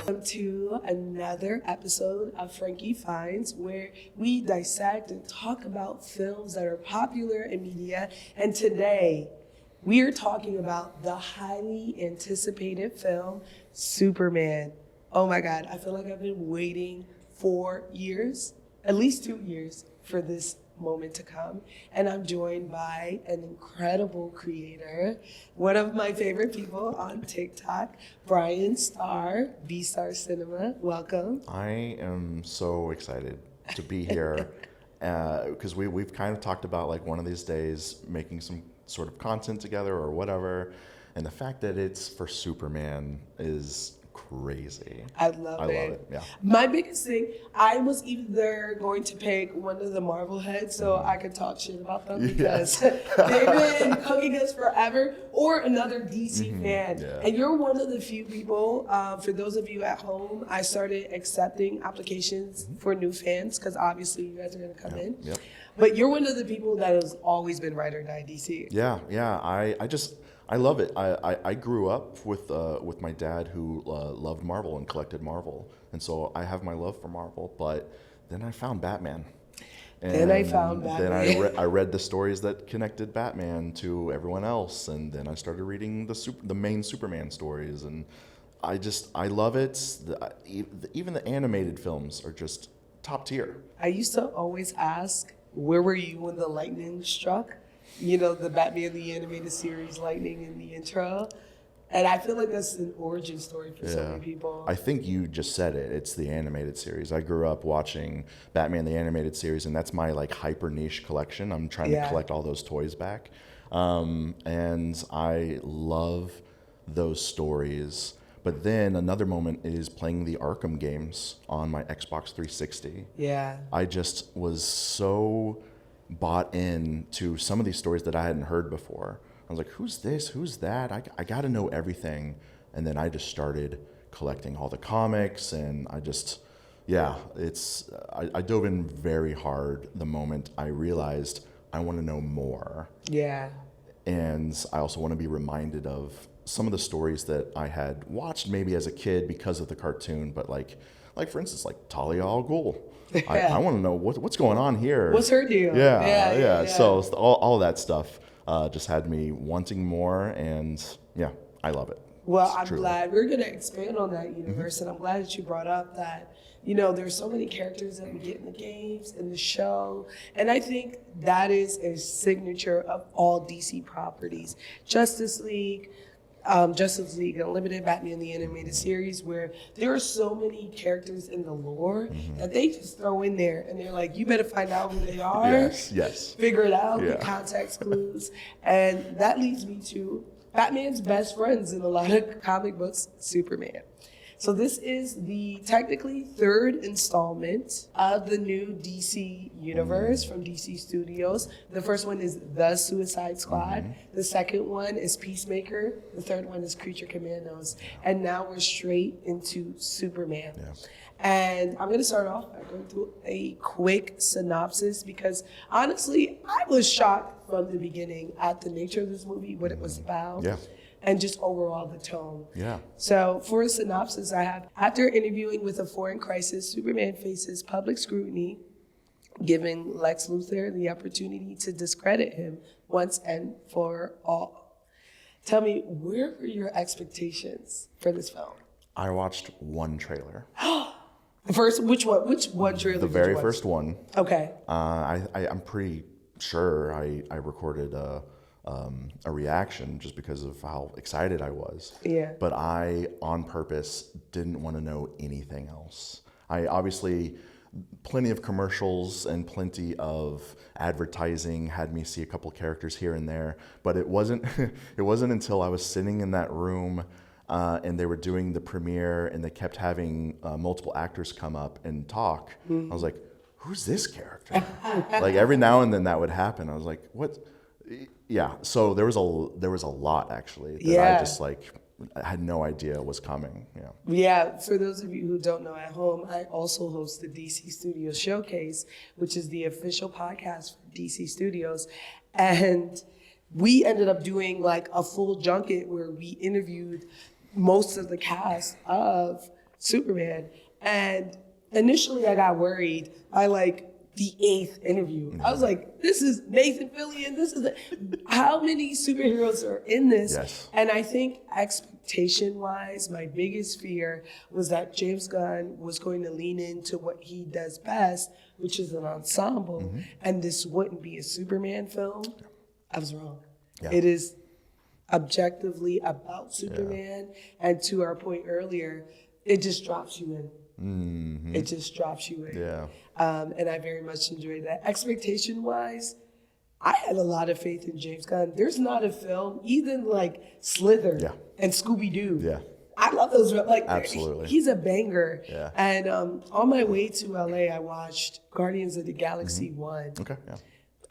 To another episode of Frankie Finds, where we dissect and talk about films that are popular in media. And today, we are talking about the highly anticipated film, Superman. Oh my God, I feel like I've been waiting 4 years, at least 2 years, for this moment to come. And I'm joined by an incredible creator, one of my favorite people on TikTok, Bryan Star, B-Star Cinema. Welcome. I am so excited to be here because we've kind of talked about like one of these days making some sort of content together or whatever. And the fact that it's for Superman is crazy. I love it. Yeah. My biggest thing, I was either going to pick one of the Marvel heads so I could talk shit about them because they've been cooking us forever, or another DC fan. Yeah. And you're one of the few people, for those of you at home, I started accepting applications for new fans because obviously you guys are going to come in. Yep. But you're one of the people that has always been ride or die DC. Yeah. I love it. I grew up with my dad who loved Marvel and collected Marvel, and so I have my love for Marvel. But then I found Batman. Then I read the stories that connected Batman to everyone else, and then I started reading the main Superman stories, and I love it. Even the animated films are just top tier. I used to always ask, where were you when the lightning struck? You know, the Batman the Animated Series lightning in the intro. And I feel like that's an origin story for so many people. I think you just said it. It's the animated series. I grew up watching Batman the Animated Series, and that's my like hyper niche collection. I'm trying to collect all those toys back. And I love those stories. But then another moment is playing the Arkham games on my Xbox 360. Yeah. I just was so bought in to some of these stories that I hadn't heard before. I was like, who's this? Who's that? I got to know everything. And then I just started collecting all the comics, and I dove in very hard the moment I realized I want to know more. Yeah. And I also want to be reminded of some of the stories that I had watched maybe as a kid because of the cartoon, but like for instance, like Talia al Ghul. I want to know what's going on here. What's her deal? Yeah. So all that stuff just had me wanting more, and yeah, I love it. Well, I'm glad we're going to expand on that universe, and I'm glad that you brought up that, you know, there's so many characters that we get in the games, in the show, and I think that is a signature of all DC properties. Justice League Unlimited, Batman the Animated Series, where there are so many characters in the lore that they just throw in there, and they're like, you better find out who they are. Yes. Figure it out, the context clues. And that leads me to Batman's best friends in a lot of comic books, Superman. So this is the technically third installment of the new DC universe from DC Studios. The first one is The Suicide Squad. The second one is Peacemaker. The third one is Creature Commandos. And now we're straight into Superman. Yeah. And I'm going to start off by going through a quick synopsis because honestly, I was shocked from the beginning at the nature of this movie, what it was about. Yeah. And just overall the tone. Yeah. So for a synopsis, I have, after interviewing with a foreign crisis, Superman faces public scrutiny, giving Lex Luthor the opportunity to discredit him once and for all. Tell me, where were your expectations for this film? I watched one trailer. The first, which one trailer? The very first one. Okay. I'm pretty sure I recorded a reaction just because of how excited I was. Yeah. But I, on purpose, didn't want to know anything else. I obviously, plenty of commercials and plenty of advertising had me see a couple characters here and there, but it wasn't until I was sitting in that room and they were doing the premiere and they kept having multiple actors come up and talk. I was like, who's this character? Like every now and then that would happen. I was like, what? Yeah, so there was a lot actually that I just I had no idea was coming. Yeah, for those of you who don't know at home, I also host the DC Studios Showcase, which is the official podcast for DC Studios. And we ended up doing like a full junket where we interviewed most of the cast of Superman. And initially I got worried. I like the 8th interview. I was like, this is Nathan Fillion. This is how many superheroes are in this? Yes. And I think expectation-wise, my biggest fear was that James Gunn was going to lean into what he does best, which is an ensemble, and this wouldn't be a Superman film. I was wrong. Yeah. It is objectively about Superman, and to our point earlier, it just drops you in. It just drops you in. Yeah. And I very much enjoyed that. Expectation-wise, I had a lot of faith in James Gunn. There's not a film, even like Slither and Scooby-Doo. Yeah. I love those. Like, absolutely. He's a banger. Yeah. And on my way to LA, I watched Guardians of the Galaxy 1. Okay. Yeah.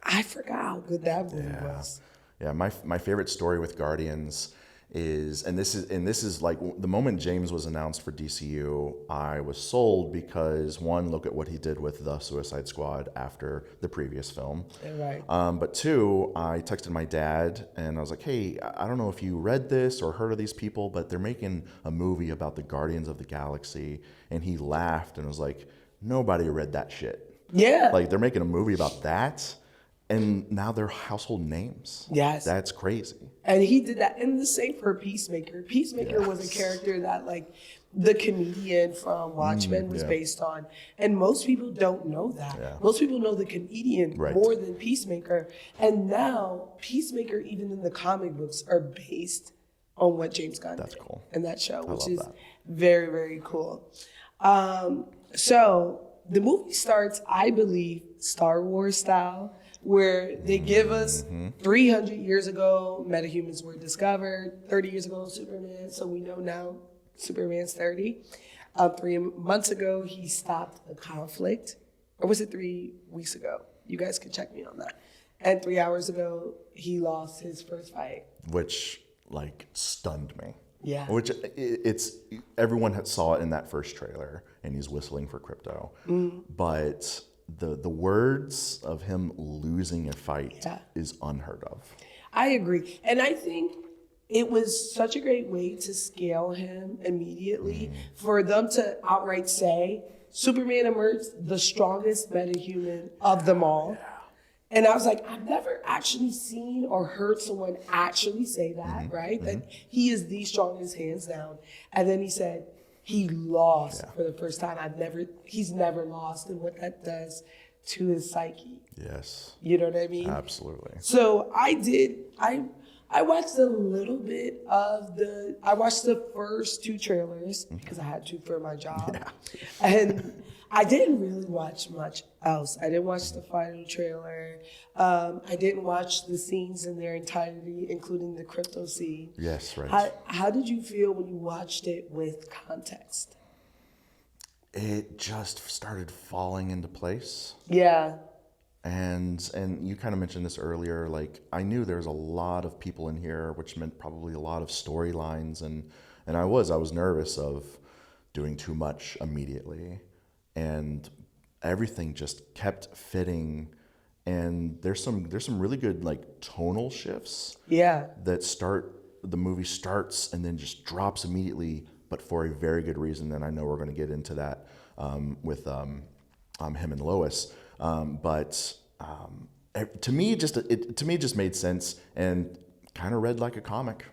I forgot how good that movie was. Yeah. My favorite story with Guardians is this is like the moment James was announced for DCU, I was sold because one, look at what he did with the Suicide Squad after the previous film. Right. But two, I texted my dad and I was like, hey, I don't know if you read this or heard of these people, but they're making a movie about the Guardians of the Galaxy. And he laughed and was like, nobody read that shit. Yeah. Like they're making a movie about that. And now they're household names. Yes. That's crazy. And he did that. And the same for Peacemaker. Peacemaker was a character that, like, the comedian from Watchmen was based on. And most people don't know that. Yeah. Most people know the comedian more than Peacemaker. And now, Peacemaker, even in the comic books, are based on what James Gunn did in that show, which is very, very cool. So the movie starts, I believe, Star Wars style, where they give us 300 years ago, metahumans were discovered, 30 years ago, Superman, so we know now Superman's 30. 3 months ago, he stopped a conflict, or was it 3 weeks ago? You guys can check me on that. And 3 hours ago, he lost his first fight. Which, like, stunned me. Yeah. Which, everyone had saw it in that first trailer, and he's whistling for crypto. But the words of him losing a fight is unheard of. I agree. And I think it was such a great way to scale him immediately for them to outright say, Superman emerged the strongest metahuman of them all. And I was like, I've never actually seen or heard someone actually say that, right? That he is the strongest, hands down. And then he said, he lost for the first time. He's never lost, and what that does to his psyche. Yes. You know what I mean? Absolutely. So I watched a little bit of I watched the first 2 trailers because I had to for my job. Yeah. And I didn't really watch much else. I didn't watch the final trailer. I didn't watch the scenes in their entirety, including the crypto scene. Yes, right. How did you feel when you watched it with context? It just started falling into place. Yeah. And you kind of mentioned this earlier, like I knew there was a lot of people in here, which meant probably a lot of storylines, and I was nervous of doing too much immediately. And everything just kept fitting, and there's some really good like tonal shifts. Yeah. That the movie starts and then just drops immediately, but for a very good reason. And I know we're going to get into that with him and Lois. But to me, it just made sense and kind of read like a comic.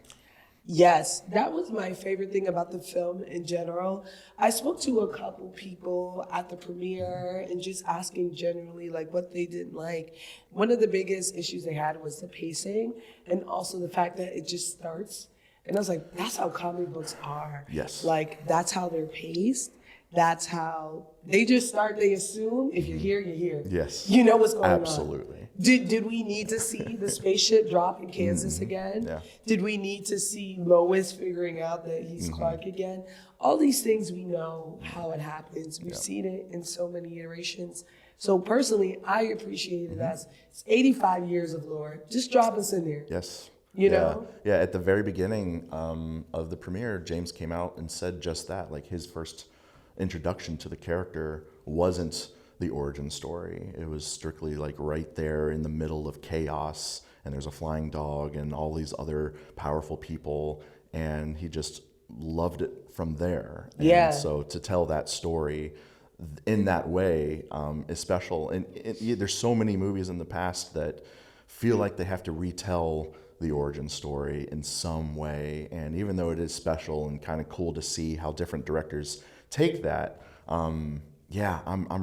Yes, that was my favorite thing about the film in general. I spoke to a couple people at the premiere and just asking generally like what they didn't like. One of the biggest issues they had was the pacing and also the fact that it just starts. And I was like, that's how comic books are. Yes. Like, that's how they're paced. That's how they just start. They assume if you're here, you're here. Yes. You know what's going on. Absolutely. Did we need to see the spaceship drop in Kansas again? Yeah. Did we need to see Lois figuring out that he's Clark again? All these things we know how it happens. We've seen it in so many iterations. So personally, I appreciate it as it's 85 years of lore. Just drop us in there. Yes. You know? Yeah, at the very beginning of the premiere, James came out and said just that. Like his first introduction to the character wasn't the origin story. It was strictly like right there in the middle of chaos, and there's a flying dog and all these other powerful people, and he just loved it from there. Yeah. And so to tell that story in that way is special. And there's so many movies in the past that feel like they have to retell the origin story in some way. And even though it is special and kind of cool to see how different directors take that, I'm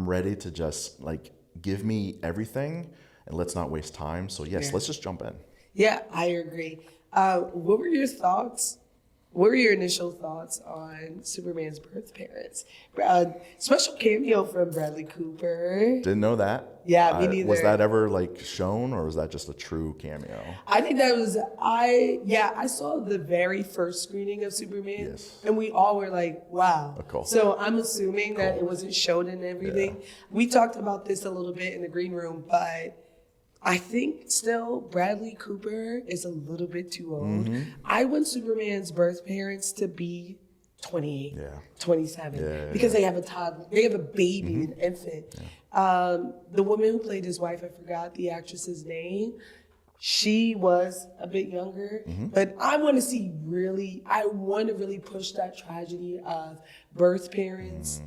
ready to just like give me everything and let's not waste time. So yes, let's just jump in. Yeah, I agree. What were your thoughts? What were your initial thoughts on Superman's birth parents? Special cameo from Bradley Cooper. Didn't know that. Yeah, me neither. Was that ever like shown, or was that just a true cameo? I think that was, I saw the very first screening of Superman. Yes. And we all were like, wow. Cool. So I'm assuming that it wasn't shown and everything. Yeah. We talked about this a little bit in the green room, but I think still Bradley Cooper is a little bit too old. Mm-hmm. I want Superman's birth parents to be 28, 27, because they have a toddler, they have a baby, an infant. Yeah. The woman who played his wife, I forgot the actress's name. She was a bit younger, but I want to really push that tragedy of birth parents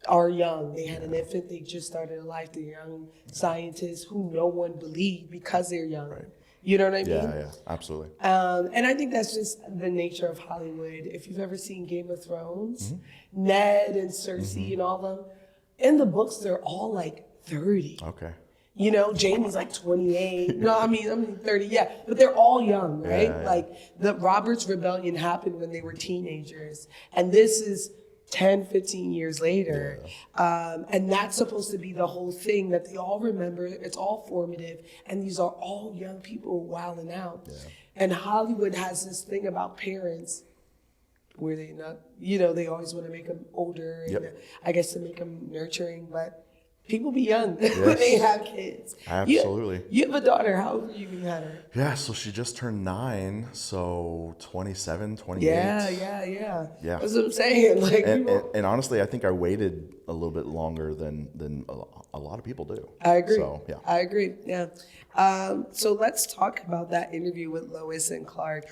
are young. They had an infant, they just started a life, they're young scientists who no one believed because they're young. Right. You know what I mean? Yeah, absolutely. And I think that's just the nature of Hollywood. If you've ever seen Game of Thrones, Ned and Cersei and all of them, in the books, they're all like 30. Okay. You know, Jamie's like 28. No, I mean 30, yeah. But they're all young, right? Yeah. Like, the Roberts Rebellion happened when they were teenagers. And this is 10, 15 years later. Yeah. And that's supposed to be the whole thing that they all remember. It's all formative. And these are all young people wilding out. Yeah. And Hollywood has this thing about parents where they not, they always want to make them older. And I guess to make them nurturing. But people be young when they have kids. Absolutely. You have a daughter. How old were you when you had her? Yeah, so she just turned 9, so 27, 28. Yeah. That's what I'm saying. Like, and honestly, I think I waited a little bit longer than a lot of people do. I agree. So, yeah. I agree, yeah. So let's talk about that interview with Lois and Clark,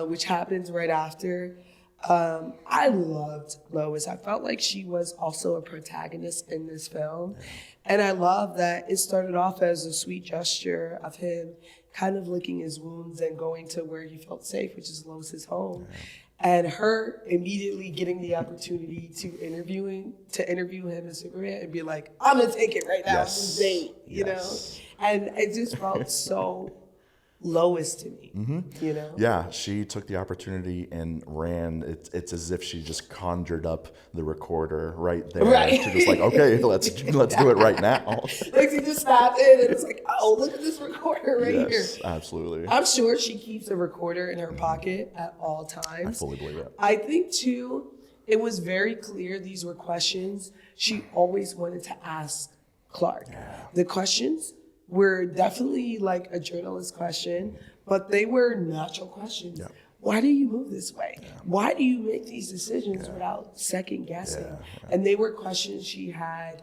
which happens right after. I loved Lois. I felt like she was also a protagonist in this film. Yeah. And I love that it started off as a sweet gesture of him kind of licking his wounds and going to where he felt safe, which is Lois's home. Yeah. And her immediately getting the opportunity to interview him as Superman and be like, I'm gonna take it right now, date, you know? And it just felt so Lois to me, Yeah, she took the opportunity and ran. It's as if she just conjured up the recorder right there. Right. To just like, okay, let's do it right now. Like, she just stopped in and it's like, oh, look at this recorder right here. Yes, absolutely. I'm sure she keeps a recorder in her pocket at all times. I fully believe it. I think, too, it was very clear these were questions she always wanted to ask Clark. Yeah. The questions were definitely like a journalist question, but they were natural questions. Yeah. Why do you move this way? Yeah. Why do you make these decisions without second guessing? Yeah. And they were questions she had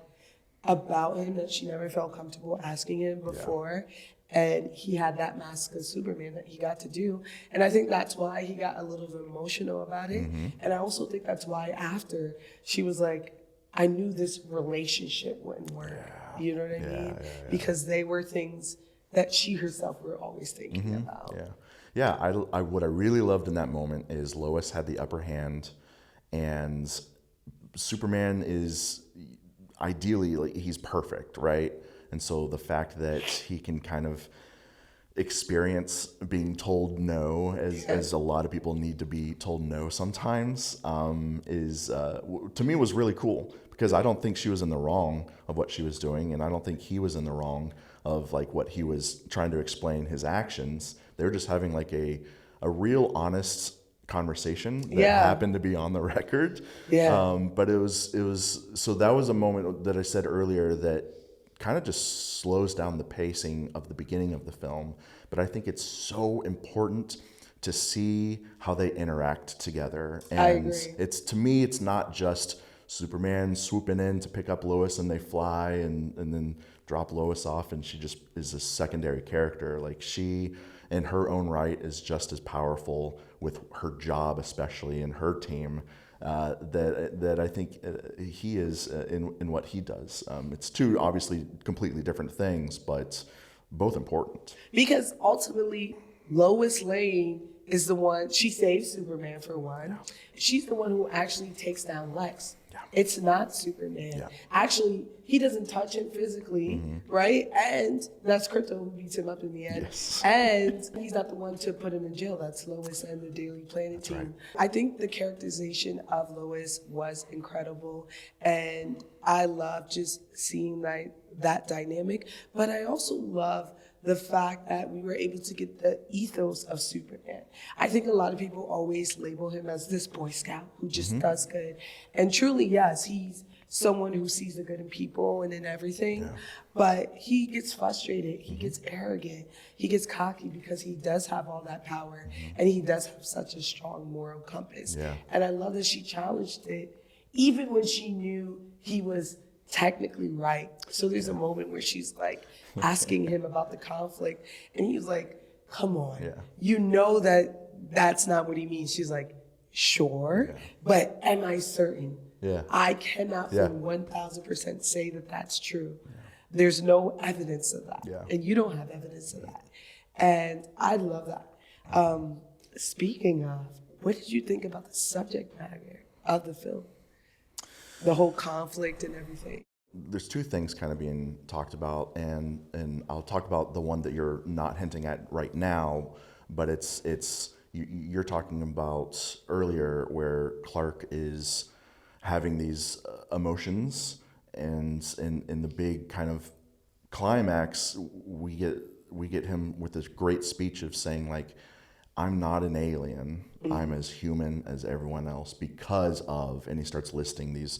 about him that she never felt comfortable asking him before. Yeah. And he had that mask of Superman that he got to do. And I think that's why he got a little bit emotional about it. Mm-hmm. And I also think that's why after she was like, I knew this relationship wouldn't work. Yeah. You know what I mean? Yeah. Because they were things that she herself were always thinking about. Yeah. I what I really loved in that moment is Lois had the upper hand, and Superman is ideally, like, he's perfect, right? And so the fact that he can kind of experience being told no, as a lot of people need to be told no sometimes, is to me was really cool, because I don't think she was in the wrong of what she was doing, and I don't think he was in the wrong of like what he was trying to explain his actions. They were just having like a real honest conversation that happened to be on the record. But it was so that was a moment that I said earlier that kind of just slows down the pacing of the beginning of the film. But I think it's so important to see how they interact together. And I agree. To me, it's not just Superman swooping in to pick up Lois, and they fly and then drop Lois off, and she just is a secondary character. Like, she in her own right is just as powerful with her job, especially, and her team, that I think he is in what he does. It's two obviously completely different things, but both important. Because ultimately, Lois Lane is the one, she saves Superman for one. Yeah. She's the one who actually takes down Lex. Yeah. It's not Superman. Yeah. Actually, he doesn't touch him physically, right? And that's Krypto who beats him up in the end. Yes. And he's not the one to put him in jail. That's Lois and the Daily Planet team. Right. I think the characterization of Lois was incredible. And I love just seeing that dynamic. But I also love the fact that we were able to get the ethos of Superman. I think a lot of people always label him as this Boy Scout who just does good. And truly, yes, he's someone who sees the good in people and in everything. Yeah. But he gets frustrated, he gets arrogant, he gets cocky because he does have all that power and he does have such a strong moral compass. Yeah. And I love that she challenged it, even when she knew he was technically right. So there's a moment where she's like asking him about the conflict, and he's like, come on, you know that's not what he means. She's like, sure, but am I certain? I cannot for 1,000% say that that's true. There's no evidence of that, and you don't have evidence of that. And I love that. Speaking of, what did you think about the subject matter of the film? The whole conflict and everything. There's two things kind of being talked about, and I'll talk about the one that you're not hinting at right now, but you're talking about earlier where Clark is having these emotions, and in the big kind of climax, we get him with this great speech of saying, like, I'm not an alien. I'm as human as everyone else because of, and he starts listing these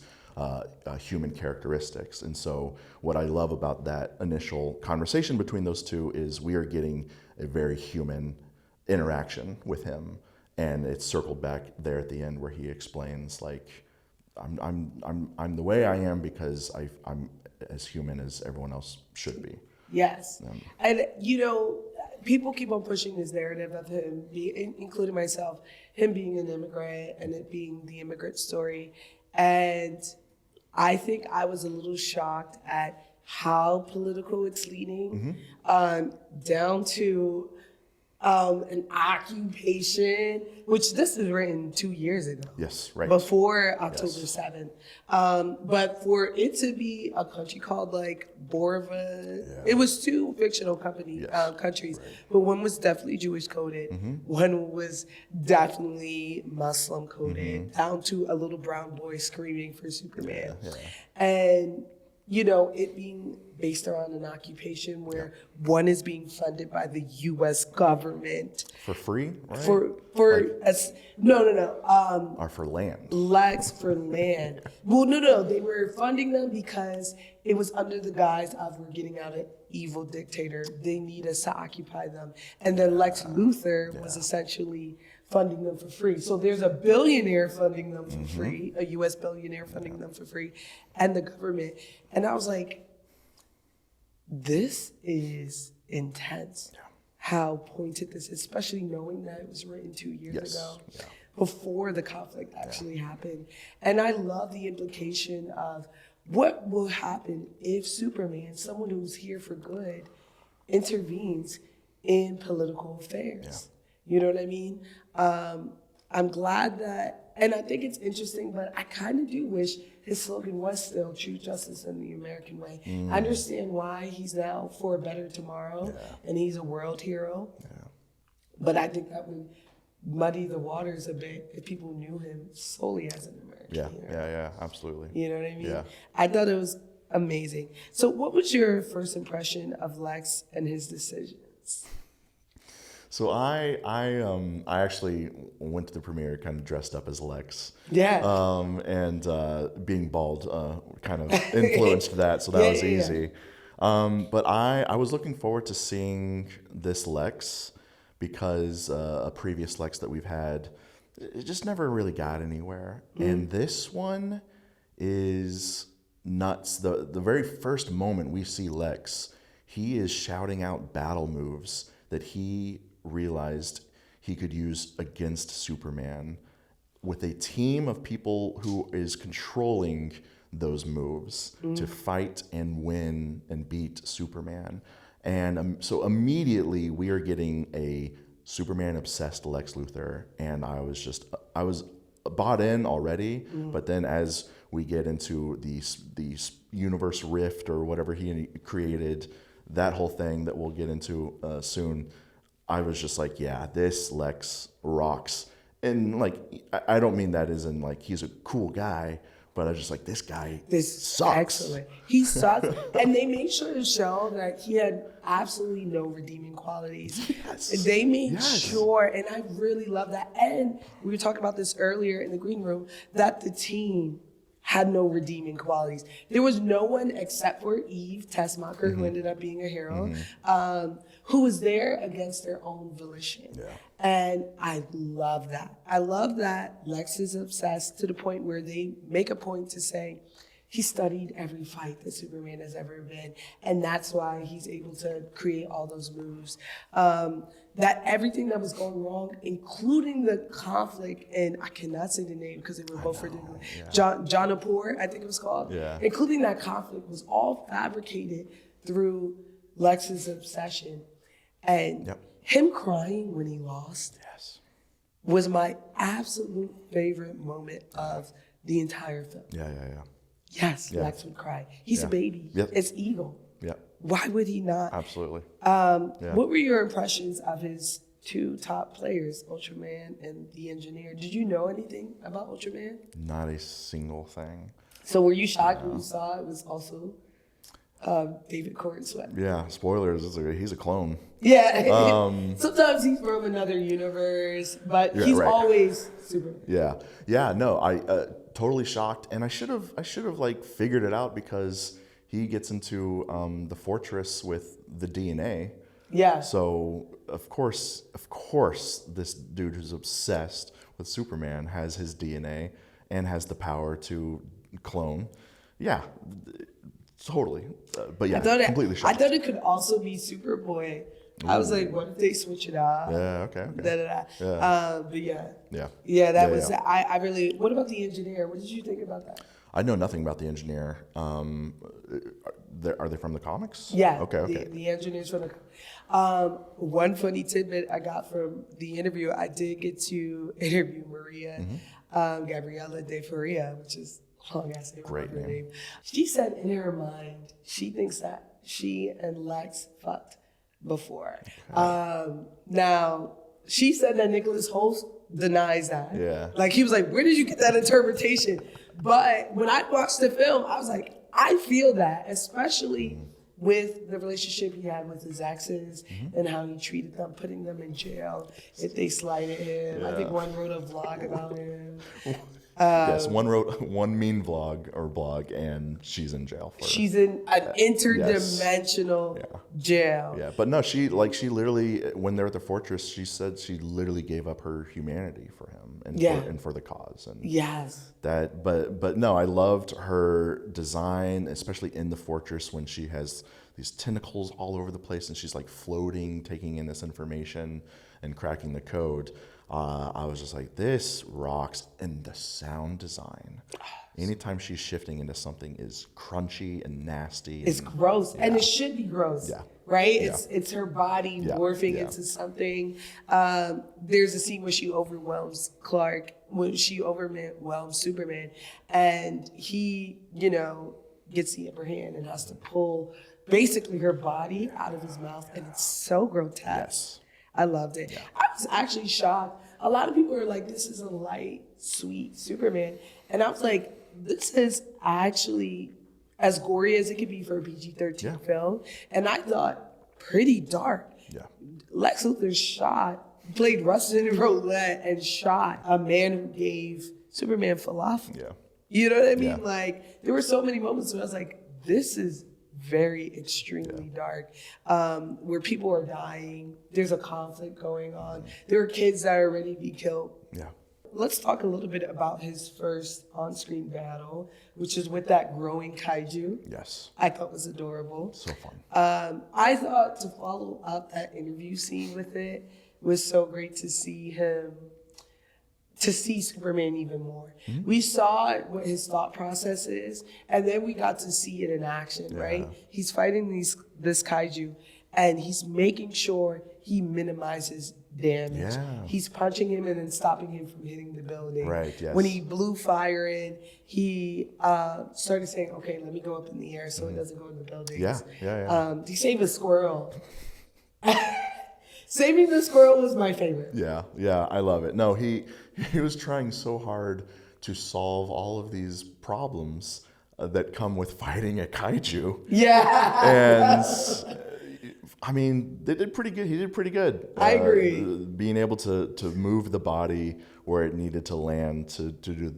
human characteristics. And so what I love about that initial conversation between those two is we are getting a very human interaction with him. And it's circled back there at the end where he explains, like, I'm the way I am because I'm as human as everyone else should be. Yes. And, people keep on pushing this narrative of him, including myself, him being an immigrant and it being the immigrant story. And I think I was a little shocked at how political it's leaning, down to an occupation, which this is written 2 years ago. Yes, right. Before October 7th. But for it to be a country called like Borva, it was two fictional countries, right. But one was definitely Jewish coded, one was definitely Muslim coded, down to a little brown boy screaming for Superman. And it being based around an occupation where one is being funded by the U.S. government for free, right? Or for land. Lex for land. Well, no, they were funding them because it was under the guise of we're getting out an evil dictator. They need us to occupy them, and then Lex Luthor was essentially funding them for free. So there's a billionaire funding them for free, a U.S. billionaire funding them for free, and the government. And I was like, this is intense, how pointed this is, especially knowing that it was written 2 years ago, before the conflict actually happened. And I love the implication of what will happen if Superman, someone who's here for good, intervenes in political affairs. You know what I mean? I'm glad that, and I think it's interesting, but I kind of do wish his slogan was still truth, justice, and the American way. I understand why he's now for a better tomorrow, and he's a world hero. But I think that would muddy the waters a bit if people knew him solely as an American hero. Yeah, absolutely. You know what I mean? Yeah. I thought it was amazing. So what was your first impression of Lex and his decisions? So I actually went to the premiere kind of dressed up as Lex. Yeah. And being bald kind of influenced that, so that was easy. But I was looking forward to seeing this Lex because a previous Lex that we've had, it just never really got anywhere. And this one is nuts. The very first moment we see Lex, he is shouting out battle moves that he realized he could use against Superman with a team of people who is controlling those moves to fight and win and beat Superman. And so immediately we are getting a Superman obsessed Lex Luthor, and I was bought in already. But then as we get into the universe rift or whatever he created, that whole thing that we'll get into soon, I was just like, yeah, this Lex rocks. And like, I don't mean that as in like he's a cool guy, but I was just like, this guy sucks. Excellent. He sucks. And they made sure to show that he had absolutely no redeeming qualities. Yes. And they made Yes. sure, and I really love that. And we were talking about this earlier in the green room, that the team had no redeeming qualities. There was no one except for Eve Tessmacher, who ended up being a hero, who was there against their own volition. Yeah. And I love that. I love that Lex is obsessed to the point where they make a point to say he studied every fight that Superman has ever been. And that's why he's able to create all those moves. That everything that was going wrong, including the conflict, and I cannot say the name because they were both ridiculous. Yeah. Jonapur, I think it was called. Yeah. Including that conflict was all fabricated through Lex's obsession. And him crying when he lost was my absolute favorite moment of the entire film. Yeah. Yes, Lex would cry. He's a baby. Yep. It's evil. Yeah. Why would he not? Absolutely. What were your impressions of his two top players, Ultraman and the Engineer? Did you know anything about Ultraman? Not a single thing. So were you shocked when you saw it was also David Corn Sweat? Yeah, spoilers, he's a clone. Yeah. Sometimes he's from another universe, but he's always Superman. Yeah. No, I totally shocked, and I should have like figured it out because he gets into the fortress with the DNA. Yeah. So of course, this dude who's obsessed with Superman has his DNA and has the power to clone. Yeah, totally. But yeah, completely shocked. I thought it could also be Superboy. I was like, what if they switch it up? Yeah. Okay. But yeah, that was. I really. What about the Engineer? What did you think about that? I know nothing about the Engineer. Are they from the comics? Yeah. Okay. The Engineers from the. One funny tidbit I got from the interview, I did get to interview Maria Gabriela de Faria, which is a long ass name. Great name. She said in her mind she thinks that she and Lex fucked before. Okay. Now she said that Nicholas Hoult denies that. Yeah. Like he was like, where did you get that interpretation? But when I watched the film, I was like, I feel that, especially with the relationship he had with his exes and how he treated them, putting them in jail if they slighted him. Yeah. I think one wrote a vlog about him. Yes, one wrote one mean blog, and she's in jail for it. She's in an interdimensional jail. Yeah, but no, she literally, when they're at the fortress, she said she literally gave up her humanity for him and for the cause. And but no, I loved her design, especially in the fortress when she has these tentacles all over the place and she's like floating, taking in this information and cracking the code. I was just like, this rocks. And the sound design, anytime she's shifting into something, is crunchy and nasty. It's gross, and it should be gross, right? It's her body morphing into something. There's a scene where she overwhelms Clark, when she overwhelms Superman, and he, gets the upper hand and has to pull basically her body out of his mouth, and it's so grotesque. Yes. I loved it. Yeah. I was actually shocked. A lot of people were like, this is a light, sweet Superman. And I was like, this is actually as gory as it could be for a PG-13 film. And I thought, pretty dark. Yeah. Lex Luthor played Russian roulette and shot a man who gave Superman falafel. Yeah. You know what I mean? Yeah. Like, there were so many moments where I was like, this is very extremely dark, where people are dying. There's a conflict going on. There are kids that are ready to be killed. Yeah. let's talk a little bit about his first on-screen battle, which is with that growing kaiju. Yes. I thought was adorable. So fun. I thought to follow up that interview scene with it was so great to see Superman even more. Mm-hmm. We saw what his thought process is, and then we got to see it in action, right? He's fighting this kaiju, and he's making sure he minimizes damage. Yeah. He's punching him and then stopping him from hitting the building. Right, yes. When he blew fire in, he started saying, okay, let me go up in the air so it doesn't go in the buildings. Yeah. He saved a squirrel. Saving the squirrel was my favorite. Yeah, I love it. No, he was trying so hard to solve all of these problems that come with fighting a kaiju. Yeah. And I mean, they did pretty good. He did pretty good. I agree. Being able to move the body where it needed to land to do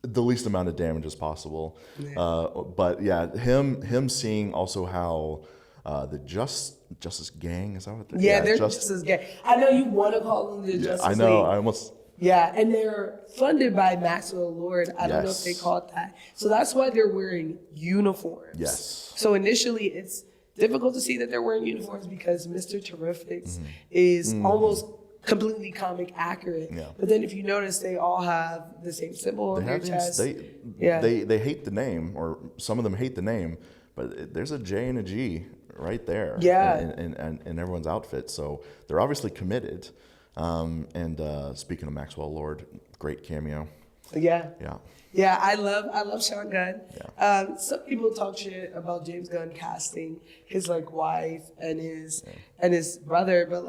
the least amount of damage as possible. Yeah. But yeah, him seeing also how the Justice Gang, is that what they're? Yeah, they're Justice Gang. I know you want to call them the Justice I know. League. I almost. Yeah, and they're funded by Maxwell Lord. I don't know if they call it that. So that's why they're wearing uniforms. Yes. So initially, it's difficult to see that they're wearing uniforms because Mr. Terrific is almost completely comic accurate. Yeah. But then if you notice, they all have the same symbol on their chest. They hate the name, or some of them hate the name, but there's a J and a G right there. Yeah. In everyone's outfit. So they're obviously committed. And speaking of Maxwell Lord, great cameo. Yeah. Yeah. Yeah, I love Sean Gunn. Yeah. Some people talk shit about James Gunn casting his wife and his brother, but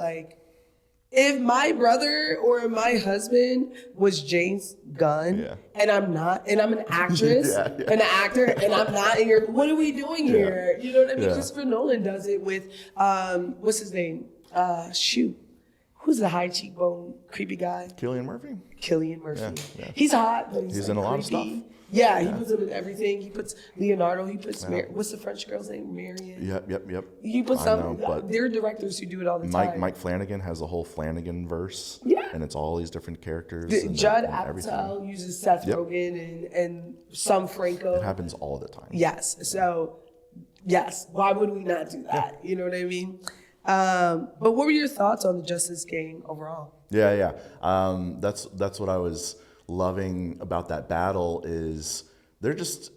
if my brother or my husband was James Gunn and I'm not, and I'm an actress and an actor and I'm not in here, what are we doing here? You know what I mean? Christopher Nolan does it with what's his name? Who's the high cheekbone creepy guy? Cillian Murphy. Yeah. He's hot, but he's in a lot of creepy. stuff. Yeah, he puts him in everything. He puts Leonardo. He puts what's the French girl's name? Marion. Yep. He puts some. They're directors who do it all the time. Mike Flanagan has a whole Flanagan verse. Yeah. And it's all these different characters. Judd Apatow uses Seth Rogen and some Franco. It happens all the time. Yes. So, yes. Why would we not do that? You know what I mean? But what were your thoughts on the Justice Gang overall? Yeah. That's what I was loving about that battle is they're just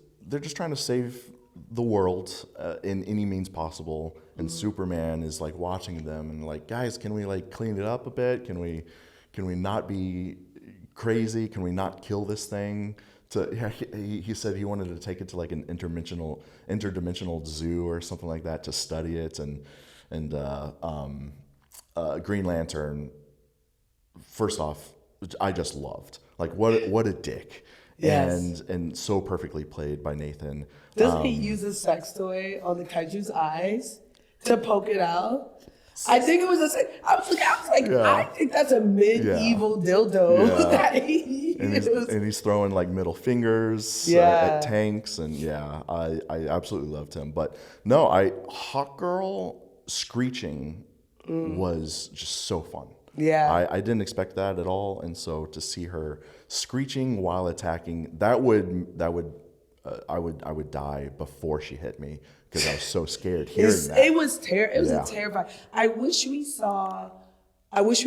trying to save the world in any means possible, and Superman is watching them and guys, can we clean it up a bit? Can we not be crazy? Can we not kill this thing? He said he wanted to take it to an interdimensional zoo or something like that to study it, and Green Lantern, first off, I just loved. What a dick. Yes. And so perfectly played by Nathan. Doesn't he use a sex toy on the kaiju's eyes to poke it out? I think it was I think that's a medieval dildo that he used. And he's throwing middle fingers at tanks, and I absolutely loved him. But no, Hawkgirl screeching was just so fun. Yeah, I didn't expect that at all, and so to see her screeching while attacking, I would die before she hit me because I was so scared hearing that. It was terrifying. I wish we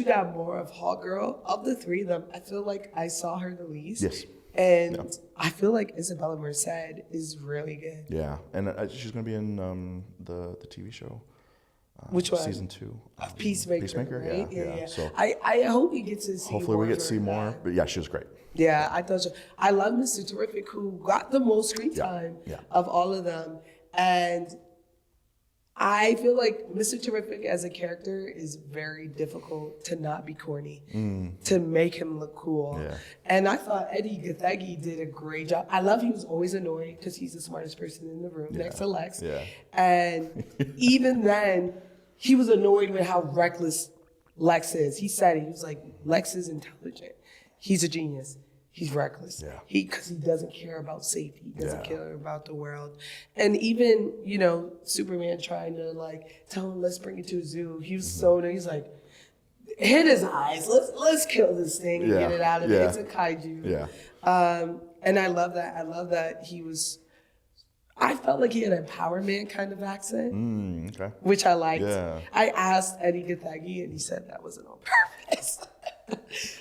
got more of Hawkgirl. Of the three of them, I feel like I saw her the least. Yes. And I feel like Isabella Merced is really good. Yeah, and she's going to be in the TV show. Which one? Season 2. Peacemaker, right? Yeah. So I hope we get to see hopefully more. We get to see more. But yeah, she was great. Yeah, I thought so. I love Mr. Terrific, who got the most screen time of all of them. And I feel like Mr. Terrific as a character is very difficult to not be corny, to make him look cool. Yeah. And I thought Eddie Gathegi did a great job. I love he was always annoying because he's the smartest person in the room next to Lex. Yeah. And even then, he was annoyed with how reckless Lex is. He said it. He was like, Lex is intelligent. He's a genius. He's reckless. Yeah. Because he doesn't care about safety. He doesn't care about the world. And even, Superman trying to tell him, let's bring it to a zoo. He was he's like, hit his eyes. Let's kill this thing and get it out of it. It's a kaiju. Yeah. And I love that. I love that I felt like he had an empowerment kind of accent, Okay. which I liked. Yeah. I asked Eddie Gathegi, and he said that wasn't on purpose.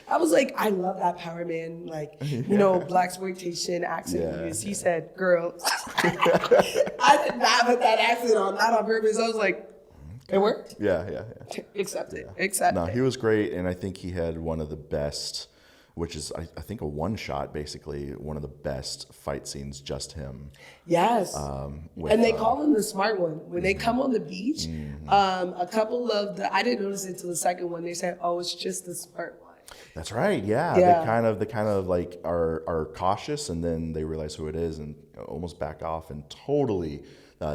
I was like, I love that power man, like, blaxploitation accent use. He said, girl, I did not put that accent on, not on purpose. I was like, it worked. Yeah. Accept it. No, he was great, and I think he had one of the best, which is, I think, a one-shot, basically, one of the best fight scenes, just him. Yes. And they call him the smart one. When they come on the beach, a couple of I didn't notice it until the second one, they said, oh, it's just the smart one. That's right, yeah. They kind of like are cautious, and then they realize who it is and almost back off and totally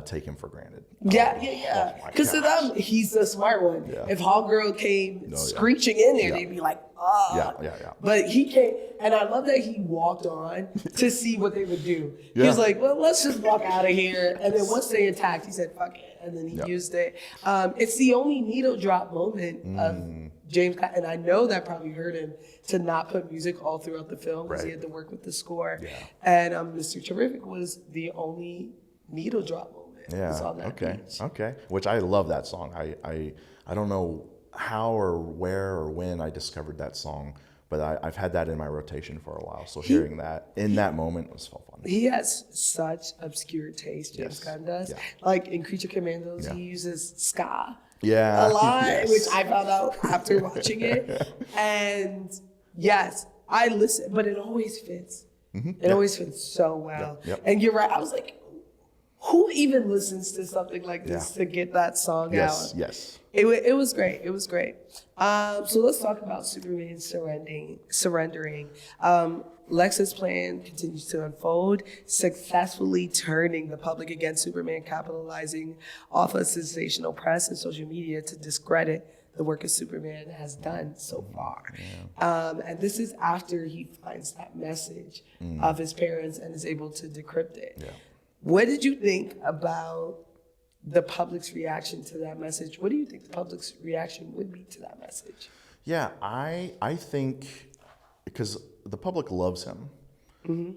take him for granted. Yeah. Because to them, he's the smart one. Yeah. If Hall Girl came screeching in there, they'd be like, oh. Yeah. But he came, and I love that he walked on to see what they would do. He was like, well, let's just walk out of here. And then once they attacked, he said, fuck it. And then he used it. It's the only needle drop moment of James, and I know that probably hurt him to not put music all throughout the film because he had to work with the score. Yeah. And Mr. Terrific was the only needle drop moment. Okay. Which I love that song. I don't know how or where or when I discovered that song, but I've had that in my rotation for a while. So hearing that in that moment was so fun. He has such obscure taste, James Gunn does. Yeah. Like in Creature Commandos, he uses ska a lot, which I found out after watching it. And yes, I listen, but it always fits. It always fits so well. And you're right. I was like, who even listens to something like this to get that song out? Yes. It was great. It was great. So let's talk about Superman surrendering. Lex's plan continues to unfold, successfully turning the public against Superman, capitalizing off of sensational press and social media to discredit the work that Superman has done so far. And this is after he finds that message of his parents and is able to decrypt it. What did you think about the public's reaction to that message? What do you think the public's reaction would be to that message? Yeah, I think because the public loves him,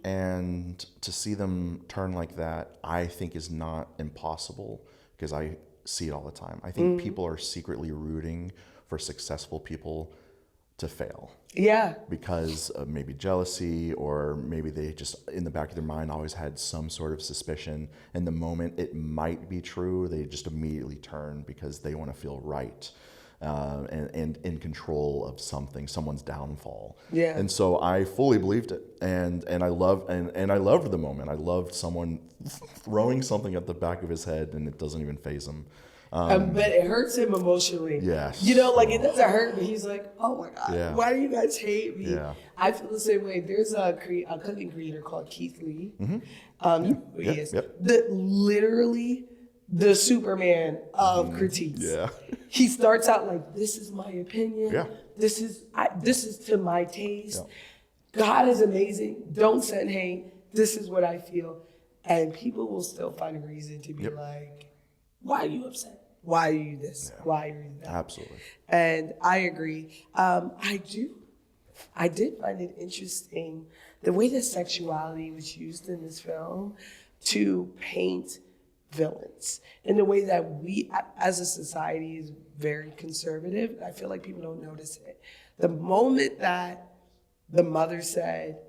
and to see them turn like that, I think is not impossible because I see it all the time. I think people are secretly rooting for successful people to fail. Yeah. Because of maybe jealousy, or maybe they just in the back of their mind always had some sort of suspicion. And the moment it might be true, they just immediately turn because they want to feel right and in control of someone's downfall. Yeah. And so I fully believed it, and I loved the moment. I loved someone throwing something at the back of his head, and it doesn't even faze him. But it hurts him emotionally. Yes. It doesn't hurt, but he's like, oh my God, why do you guys hate me? Yeah. I feel the same way. There's a cooking creator called Keith Lee. You know who he is. Literally the Superman of critiques. Yeah. He starts out like, this is my opinion. Yeah. This is to my taste. Yeah. God is amazing. Don't send hate. This is what I feel. And people will still find a reason to be like, why are you upset? Why are you this? Yeah. Why are you that? Absolutely. And I agree. I did find it interesting the way that sexuality was used in this film to paint villains in the way that we as a society is very conservative. I feel like people don't notice it. The moment that the mother said,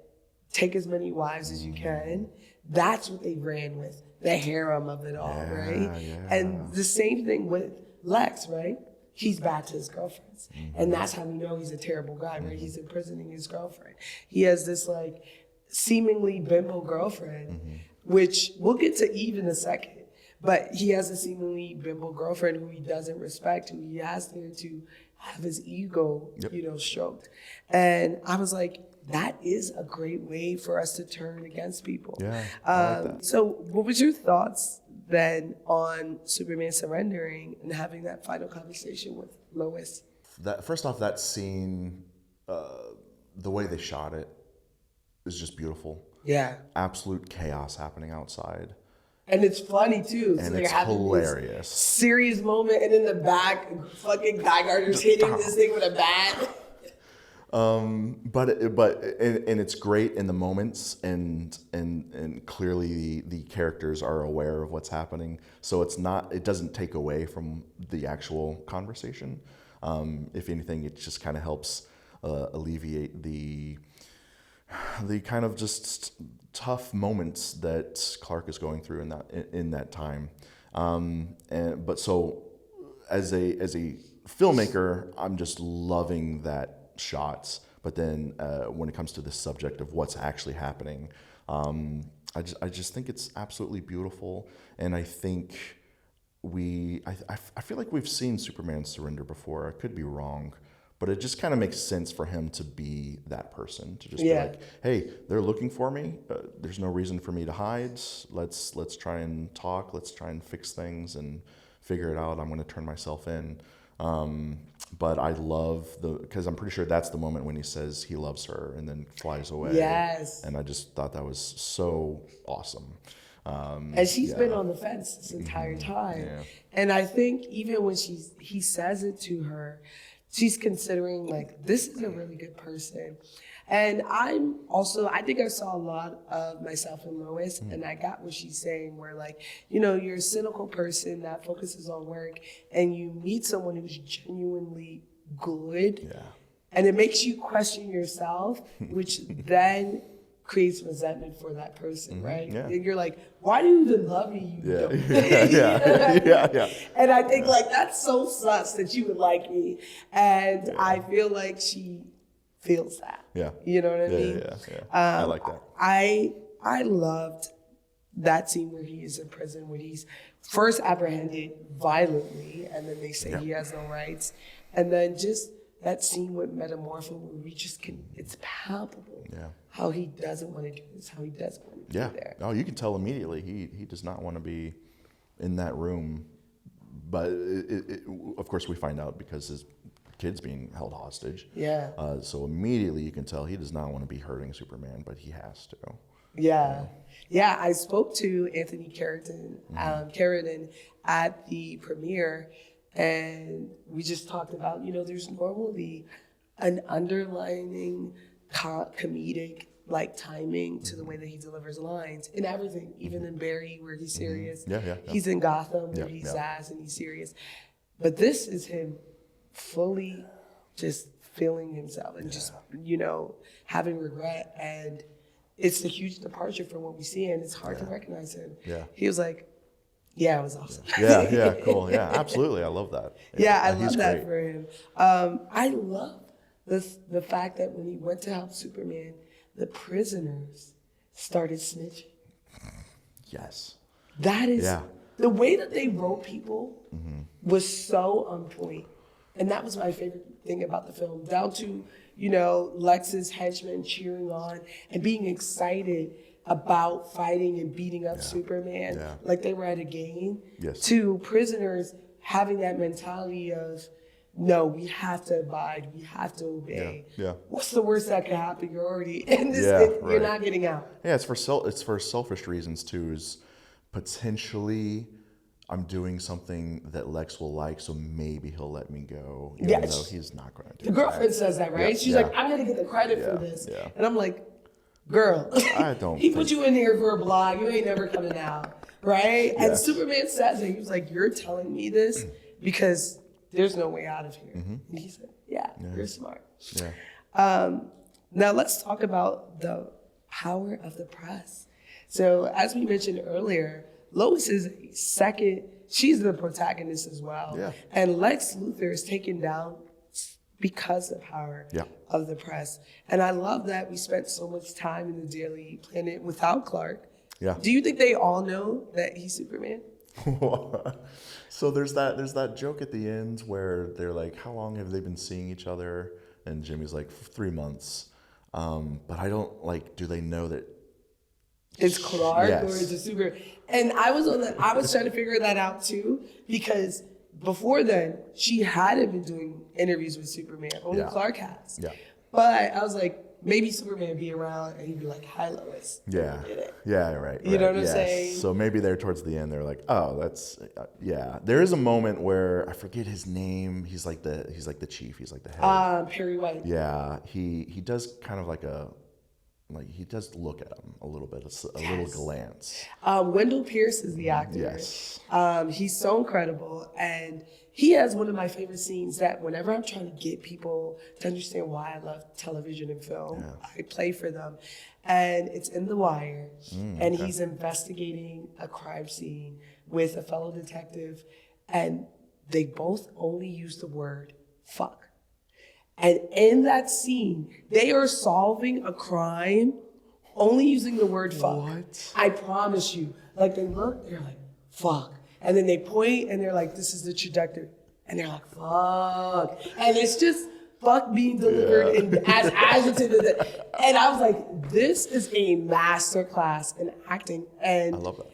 take as many wives as you can, that's what they ran with. The harem of it all, right? Yeah. And the same thing with Lex, right? He's bad to his girlfriends. And that's how we know he's a terrible guy, right? He's imprisoning his girlfriend. He has this like seemingly bimbo girlfriend, which we'll get to Eve in a second. But he has a seemingly bimbo girlfriend who he doesn't respect, who he asked there to have his ego, stroked. And I was like, that is a great way for us to turn against people. Yeah, I like that. So what was your thoughts then on Superman surrendering and having that final conversation with Lois? First off, that scene, the way they shot it is just beautiful. Yeah. Absolute chaos happening outside. And it's funny too. And so it's hilarious. Serious moment, and in the back, fucking Guy Gardner's hitting this thing with a bat. But it's great in the moments, and clearly the characters are aware of what's happening. So it doesn't take away from the actual conversation. If anything, it just kind of helps alleviate the kind of just tough moments that Clark is going through in that time. But so as a filmmaker, I'm just loving that shots. But then when it comes to the subject of what's actually happening, I just think it's absolutely beautiful. And I think I feel like we've seen Superman surrender before. I could be wrong, but it just kind of makes sense for him to be that person, to just be like, hey, they're looking for me. There's no reason for me to hide. Let's try and talk. Let's try and fix things and figure it out. I'm going to turn myself in. But I love because I'm pretty sure that's the moment when he says he loves her and then flies away. Yes. And I just thought that was so awesome. And she's been on the fence this entire time. Yeah. And I think even when he says it to her, she's considering like, this is a really good person. And I think I saw a lot of myself in Lois, and I got what she's saying, where like, you're a cynical person that focuses on work, and you meet someone who's genuinely good, and it makes you question yourself, which then creates resentment for that person, right? Yeah. And you're like, why do you even love me? You don't. Yeah. And I think like, that's so sus that you would like me. And I feel like she feels that. Yeah. You know what I mean? Yeah. I like that. I loved that scene where he is in prison, when he's first apprehended violently, and then they say he has no rights. And then just that scene with Metamorpho, where we just it's palpable how he doesn't want to do this, how he doesn't want to be there. Oh, you can tell immediately he does not want to be in that room. But of course we find out because his kid's being held hostage. Yeah. So immediately you can tell he does not want to be hurting Superman, but he has to. Yeah. Yeah, I spoke to Anthony Carradine at the premiere, and we just talked about, there's normally an underlining comedic like timing to the way that he delivers lines in everything, even in Barry where he's serious. He's in Gotham where he's sass and he's serious. But this is him fully just feeling himself and just, having regret. And it's a huge departure from what we see, and it's hard to recognize him. Yeah. He was like, yeah, it was awesome. Yeah, cool. Yeah, absolutely. I love that. I love that for him. I love the fact that when he went to help Superman, the prisoners started snitching. Yes. That is, the way that they wrote people was so on point. And that was my favorite thing about the film, down to, Lex's henchmen cheering on and being excited about fighting and beating up Superman like they were at a game, to prisoners having that mentality of, no, we have to abide, we have to obey. What's the worst that could happen? You're already in this, you're not getting out. Yeah, it's for selfish reasons too, is potentially I'm doing something that Lex will like, so maybe he'll let me go, even though he's not going to do The girlfriend says that, right? She's like, I'm going to get the credit for this. And I'm like, girl, I don't he put you in here for a blog. You ain't never coming out, right? And Superman says it. He was like, you're telling me this because there's no way out of here. And he said, you're smart. Now let's talk about the power of the press. So as we mentioned earlier, Lois is she's the protagonist as well. And Lex Luthor is taken down because of the power of the press. And I love that we spent so much time in the Daily Planet without Clark. Do you think they all know that he's Superman? So there's that joke at the end where they're like, how long have they been seeing each other? And Jimmy's like, 3 months. But I don't, do they know that it's Clark or is it Superman? And I was trying to figure that out too, because before then, she hadn't been doing interviews with Superman. Only Clark has. But I was like, maybe Superman be around and he'd be like, "Hi, Lois." Yeah. Did it. Yeah, right. You know what I'm yes. saying? So maybe there towards the end, they're like, oh, that's, yeah. There is a moment where I forget his name. He's like the chief. He's like the head. Perry White. Yeah. He does kind of he does look at him a little bit, a little glance. Wendell Pierce is the actor. Yes. He's so incredible. And he has one of my favorite scenes that whenever I'm trying to get people to understand why I love television and film, I play for them. And it's in The Wire. And he's investigating a crime scene with a fellow detective. And they both only use the word fuck. And in that scene, they are solving a crime only using the word fuck. What? I promise you. Like, they look, they're like, fuck. And then they point and they're like, this is the trajectory. And they're like, fuck. And it's just fuck being delivered as adjective. And I was like, this is a masterclass in acting. And I love that.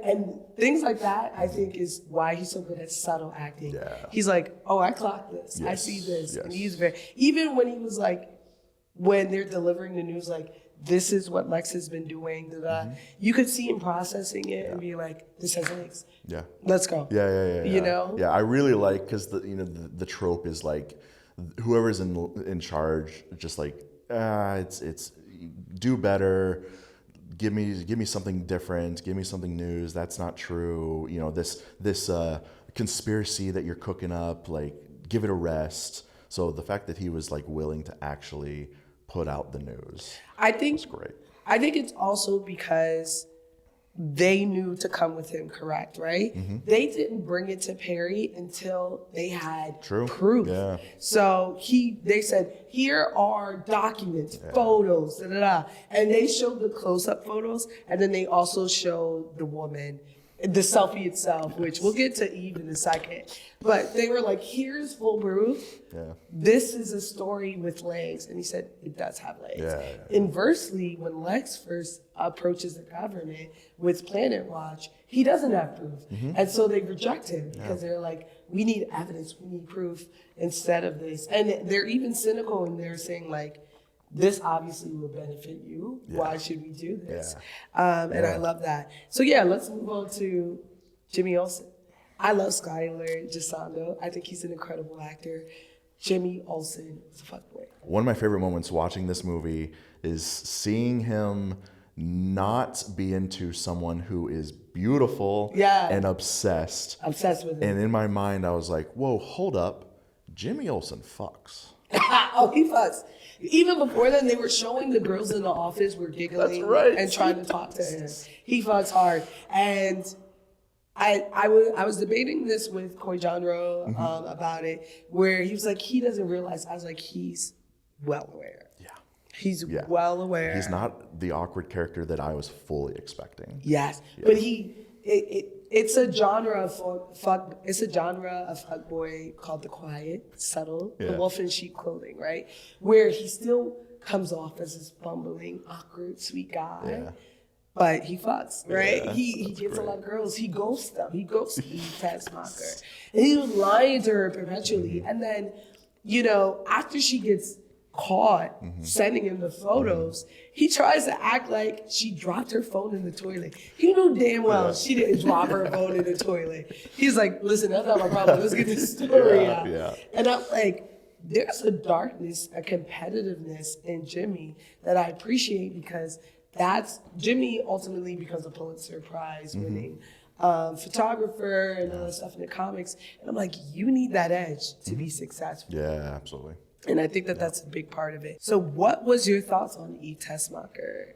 and things like that, I think, is why he's so good at subtle acting. Yeah. He's like, oh, I clocked this. I Yes, see this. yes. And he's even when he was like, when they're delivering the news, like, this is what Lex has been doing, you could see him processing it and be like, this has legs. Yeah. Let's go. Yeah. You know? Yeah, I really like, because the trope is like, whoever's in charge, just like, it's do better. Give me something different. Give me something new. That's not true. You know, this conspiracy that you're cooking up, like, give it a rest. So the fact that he was like willing to actually put out the news, I think was great. I think it's also because they knew to come with him, correct, right? They didn't bring it to Perry until they had proof. Yeah. So they said, here are documents, photos, and they showed the close-up photos, and then they also showed the woman, the selfie itself, which we'll get to Eve in a second. But they were like, here's full proof. Yeah. This is a story with legs. And he said, it does have legs. Yeah. Inversely, when Lex first approaches the government with Planet Watch, he doesn't have proof. And so they reject him because they're like, we need evidence, we need proof instead of this. And they're even cynical, and they're saying, like, this obviously will benefit you. Yeah. Why should we do this? Yeah. And I love that. So let's move on to Jimmy Olsen. I love Skylar Gisondo. I think he's an incredible actor. Jimmy Olsen is a fuckboy. One of my favorite moments watching this movie is seeing him not be into someone who is beautiful and obsessed. Obsessed with him. And in my mind, I was like, whoa, hold up. Jimmy Olsen fucks. Oh, he fucks. Even before then, they were showing the girls in the office were giggling and trying to talk to him. He fucks hard. And I was debating this with Coy Jonro about it, where he was like, he doesn't realize. I was like, he's well aware. Yeah. He's well aware. He's not the awkward character that I was fully expecting. Yes. But it's a genre of fuckboy called the quiet, subtle, the wolf in sheep clothing, right? Where he still comes off as this bumbling, awkward, sweet guy. Yeah. But he fucks, right? Yeah, he gets a lot of girls. He ghosts them. He ghosts Eve Tessmacher. And he was lying to her perpetually. And then, after she gets caught sending him the photos, he tries to act like she dropped her phone in the toilet. He knew damn well she didn't drop her phone in the toilet. He's like, listen, that's not my problem. Let's get this story out. Yeah. And I'm like, there's a darkness, a competitiveness in Jimmy that I appreciate, because Jimmy ultimately becomes a Pulitzer Prize winning photographer and all that stuff in the comics. And I'm like, you need that edge to be successful. Yeah, absolutely. And I think that's a big part of it. So what was your thoughts on Eve Tessmacher?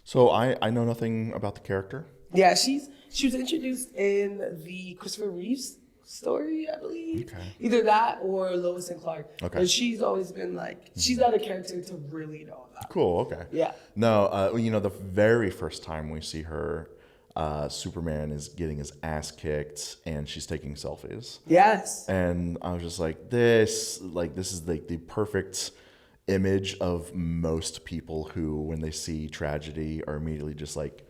So I know nothing about the character. Yeah, she was introduced in the Christopher Reeves story, I believe. Okay. Either that or Lois and Clark. Okay. And she's always been like, she's not a character to really know about. Cool, okay. Yeah. No, the very first time we see her, Superman is getting his ass kicked and she's taking selfies. Yes. And I was just like, this is like the perfect image of most people who, when they see tragedy, are immediately just like,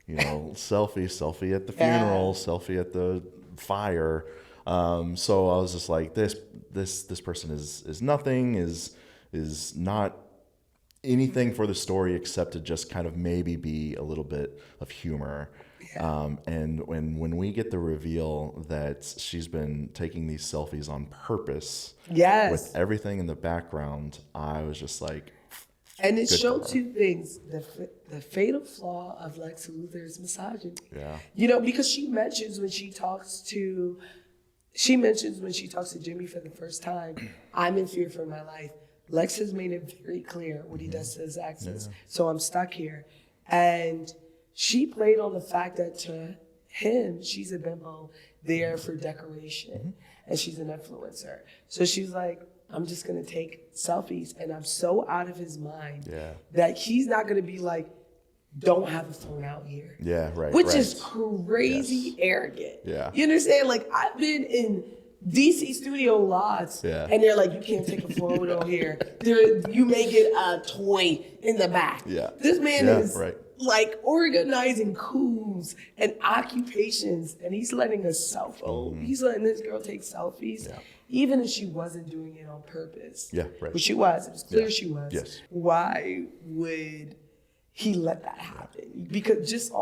selfie at the funeral, selfie at the fire. So I was just like, this person is nothing, is not anything for the story except to just kind of maybe be a little bit of humor. And when we get the reveal that she's been taking these selfies on purpose, with everything in the background, I was just like, and it showed two things: the fatal flaw of Lex Luthor's misogyny. Yeah, you know, because she mentions when she talks to Jimmy for the first time, I'm in fear for my life. Lex has made it very clear what he does to his exes. So I'm stuck here. And she played on the fact that to him, she's a bimbo there for decoration. And she's an influencer. So she's like, I'm just going to take selfies. And I'm so out of his mind that he's not going to be like, don't have a phone out here. Yeah, right. Which is crazy arrogant. Yeah. You understand? Like, I've been in DC studio lots, and they're like, you can't take a photo here. You may get a toy in the back. Yeah. This man is like organizing coups and occupations, and he's letting a cell phone. He's letting this girl take selfies, even if she wasn't doing it on purpose. Yeah, right. But she was. It was clear she was. Yes. Why would he let that happen? Because just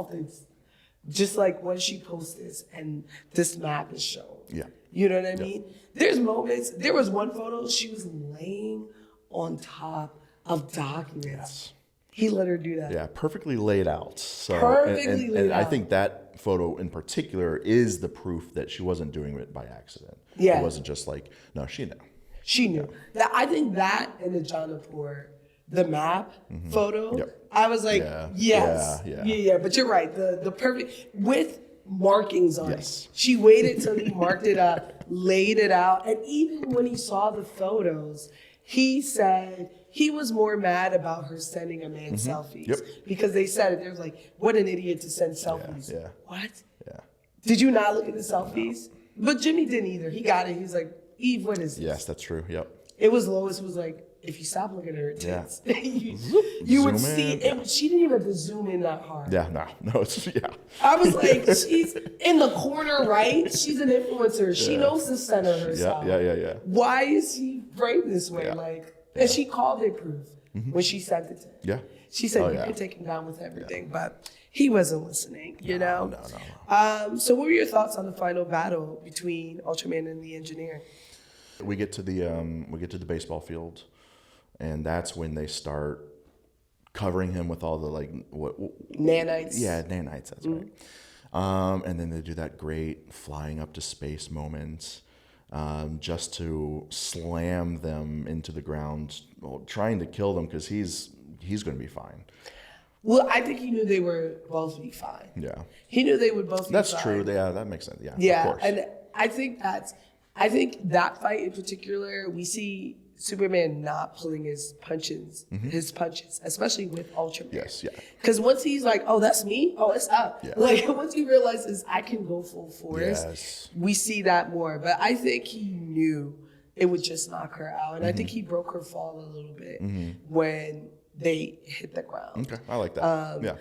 like when she posts this and this map is shown. Yeah. You know what I mean? There's moments. There was one photo, she was laying on top of documents. Yes. He let her do that. Yeah, perfectly laid out. So, Perfectly laid out. I think that photo in particular is the proof that she wasn't doing it by accident. Yeah. It wasn't just like, no, she knew. She knew. I think that and the Jonapur, the map photo, I was like, yes. Yeah. But you're right. The perfect, with markings on it. She waited till he marked it up, laid it out. And even when he saw the photos, he said he was more mad about her sending a man selfies. Because they said it. They was like, what an idiot to send selfies. What? Yeah. Did you not look at the selfies? No. But Jimmy didn't either. He got it. He was like, Eve, what is this? Yes, that's true. Yep. It was Lois was like, if you stop looking at her tits, you would see it. She didn't even have to zoom in that hard. Yeah, no, it's I was like, she's in the corner, right? She's an influencer. She knows to center herself. Yeah. Why is he framed this way? And she called it proof when she sent it to him. Yeah. She said, you can take him down with everything, but he wasn't listening, you know? No. So what were your thoughts on the final battle between Ultraman and the Engineer? We get to the baseball field, and that's when they start covering him with all the nanites. Yeah, nanites. That's right. And then they do that great flying up to space moment, just to slam them into the ground, trying to kill them because he's going to be fine. Well, I think he knew they were both be fine. Yeah, he knew they would both be fine. That's true. Yeah, that makes sense. Yeah, yeah, of course. And I think that fight in particular, we see Superman not pulling his punches, especially with Ultraman. Yes, yeah. Because once he's like, oh, that's me? Oh, it's up. Yeah. Like, once he realizes I can go full force, we see that more. But I think he knew it would just knock her out. And I think he broke her fall a little bit when they hit the ground. Okay, I like that. Yeah.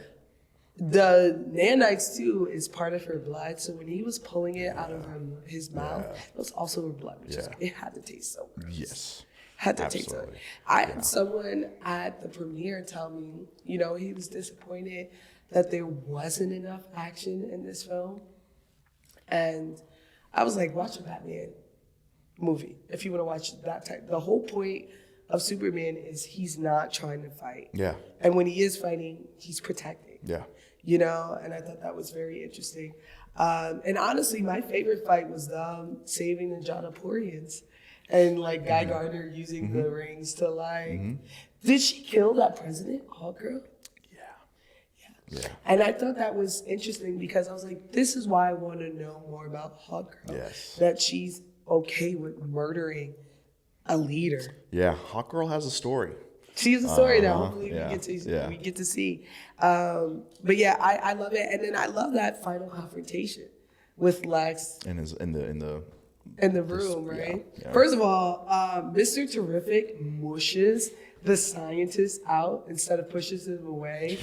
The nanites too is part of her blood, so when he was pulling it out of his mouth, it was also her blood. It had to taste so gross. Yes, had to taste so. I had someone at the premiere tell me, he was disappointed that there wasn't enough action in this film, and I was like, watch a Batman movie if you want to watch that type. The whole point of Superman is he's not trying to fight. Yeah, and when he is fighting, he's protecting. Yeah. And I thought that was very interesting. And honestly, my favorite fight was saving the Jonapurians and Guy Gardner using the rings to did she kill that president, Hawkgirl? Yeah. And I thought that was interesting because I was like, this is why I want to know more about Hawkgirl. Yes. That she's okay with murdering a leader. Yeah, Hawkgirl has a story. She has a story that hopefully we get to see. But yeah, I love it, and then I love that final confrontation with Lex in the room, right? Yeah. First of all, Mr. Terrific mushes the scientist out instead of pushes him away,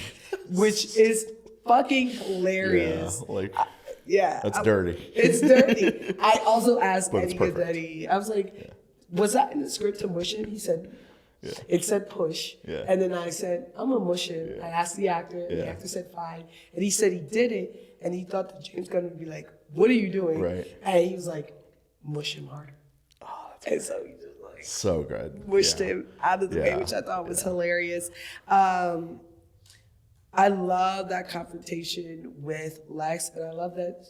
which is fucking hilarious. That's dirty. It's dirty. I also asked Eddie Gaddetti. I was like, was that in the script to mush him? He said, Yeah. It said push. Yeah. And then I said, I'm going to mush him. Yeah. I asked the actor. Yeah. The actor said fine. And he said he did it. And he thought that James Gunn would be like, what are you doing? Right. And he was like, mush him harder. Oh, that's and so he just like so good. mushed him out of the way, which I thought was hilarious. I love that confrontation with Lex, and I love that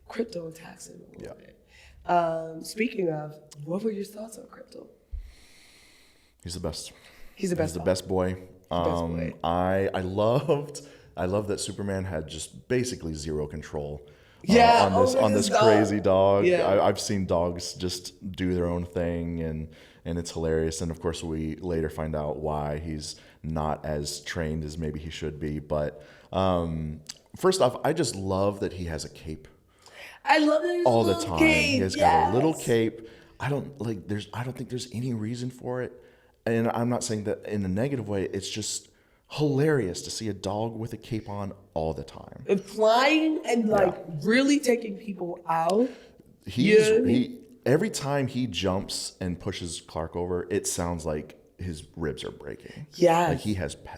Crypto attacks him a little bit. Speaking of, what were your thoughts on Crypto? He's the best. He's the best. He's the best boy. I loved that Superman had just basically zero control. On this crazy dog. Yeah. I've seen dogs just do their own thing, and it's hilarious. And of course, we later find out why he's not as trained as maybe he should be. But first off, I just love that he has a cape. I love it all the time. Cape. He has got a little cape. I don't think there's any reason for it, and I'm not saying that in a negative way. It's just hilarious to see a dog with a cape on all the time. And flying and really taking people out. Every time he jumps and pushes Clark over, it sounds like his ribs are breaking. Yeah. Like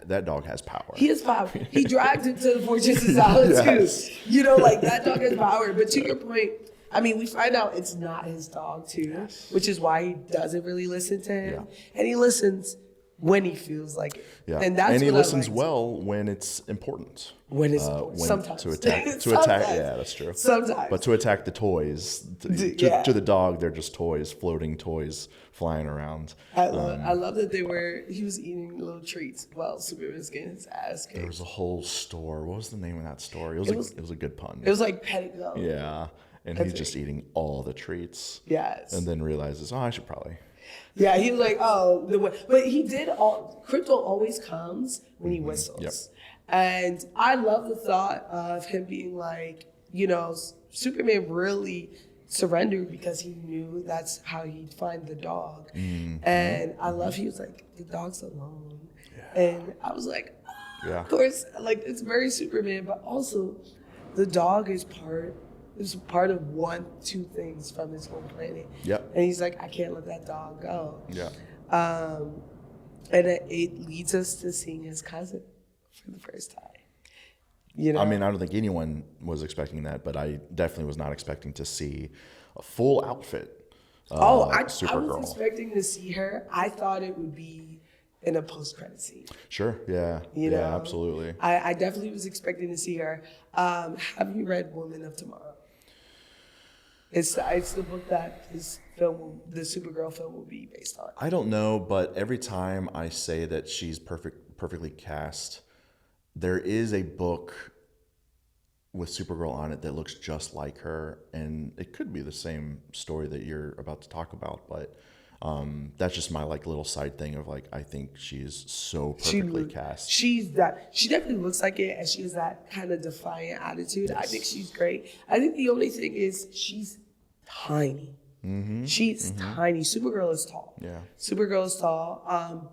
that dog has power. He has power. He dragged him to the Fortress of Solitude. Yes. That dog has power. But to your point, we find out it's not his dog too, which is why he doesn't really listen to him. Yeah. And he listens when he feels like it. Yeah. And he listens well when it's important. When it's sometimes. To attack. Yeah, that's true. Sometimes. But to attack the toys, to the dog, they're just toys, floating toys flying around. I love that he was eating little treats while Superman was getting his ass kicked. There was a whole store. What was the name of that store? It was a good pun. It was like Pettigo. Yeah. And he's just eating all the treats. Yes. And then realizes, I should probably. Yeah, he was like, but he did Crypto always comes when he whistles. Yep. And I love the thought of him being like, Superman really surrendered because he knew that's how he'd find the dog. Mm-hmm. And I love he was like, the dog's alone. Yeah. And I was like, of course, it's very Superman, but also the dog is part of two things from his whole planet. Yep. And he's like, I can't let that dog go. Yeah. And it leads us to seeing his cousin for the first time. I don't think anyone was expecting that, but I definitely was not expecting to see a full outfit. I was expecting to see her. I thought it would be in a post-credit scene. Sure, yeah. Yeah, absolutely. I definitely was expecting to see her. Have you read Woman of Tomorrow? It's the book that the Supergirl film will be based on. I don't know, but every time I say that she's perfectly cast, there is a book with Supergirl on it that looks just like her, and it could be the same story that you're about to talk about, but that's just my little side thing of I think she is so perfectly cast. She definitely looks like it, and she has that kind of defiant attitude. Yes. I think she's great. I think the only thing is she's tiny. Mm-hmm. She's tiny. Supergirl is tall. Yeah. Supergirl is tall.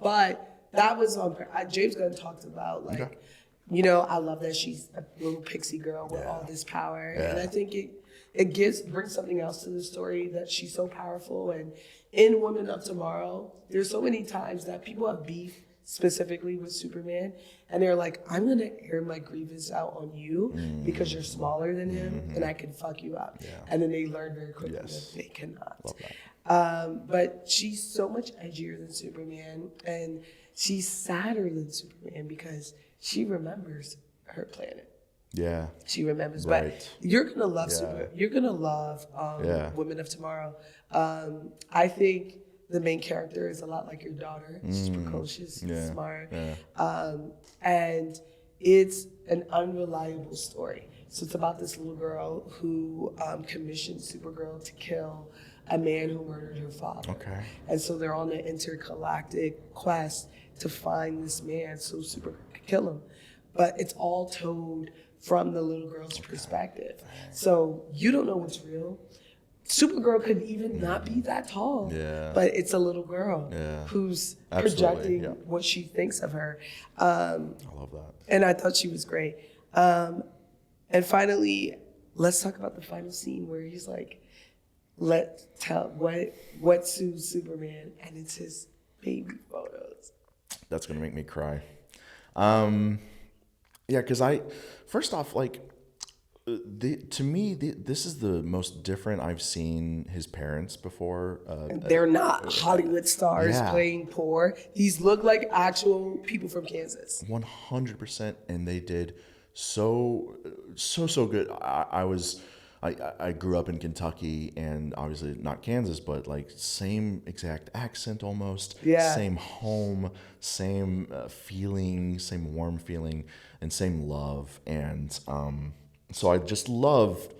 But that was on James Gunn talked about I love that she's a little pixie girl with all this power, and I think it brings something else to the story that she's so powerful. And in Women of Tomorrow, there's so many times that people have beef specifically with Superman, and they're like, I'm going to air my grievance out on you because you're smaller than him and I can fuck you up. Yeah. And then they learn very quickly that they cannot. Love that. But she's so much edgier than Superman, and she's sadder than Superman because she remembers her planet. Yeah. She remembers. Right. But you're going to love You're going to love Women of Tomorrow. I think the main character is a lot like your daughter. She's precocious, smart. Yeah. And it's an unreliable story. So it's about this little girl who commissioned Supergirl to kill a man who murdered her father. Okay. And so they're on an intergalactic quest to find this man so Supergirl could kill him. But it's all told from the little girl's perspective. So you don't know what's real. Supergirl could even not be that tall, but it's a little girl who's projecting what she thinks of her. I love that. And I thought she was great. And finally, let's talk about the final scene where he's like, let's tell what sues Superman, and it's his baby photos. That's gonna make me cry. Yeah, because first off, like, to me, this is the most different I've seen his parents before. They're not Hollywood stars Yeah. playing poor. These look like actual people from Kansas. 100%, and they did so good. I grew up in Kentucky, and obviously not Kansas, but like same exact accent almost, Yeah. same home, same feeling, same warm feeling, and same love. And so I just loved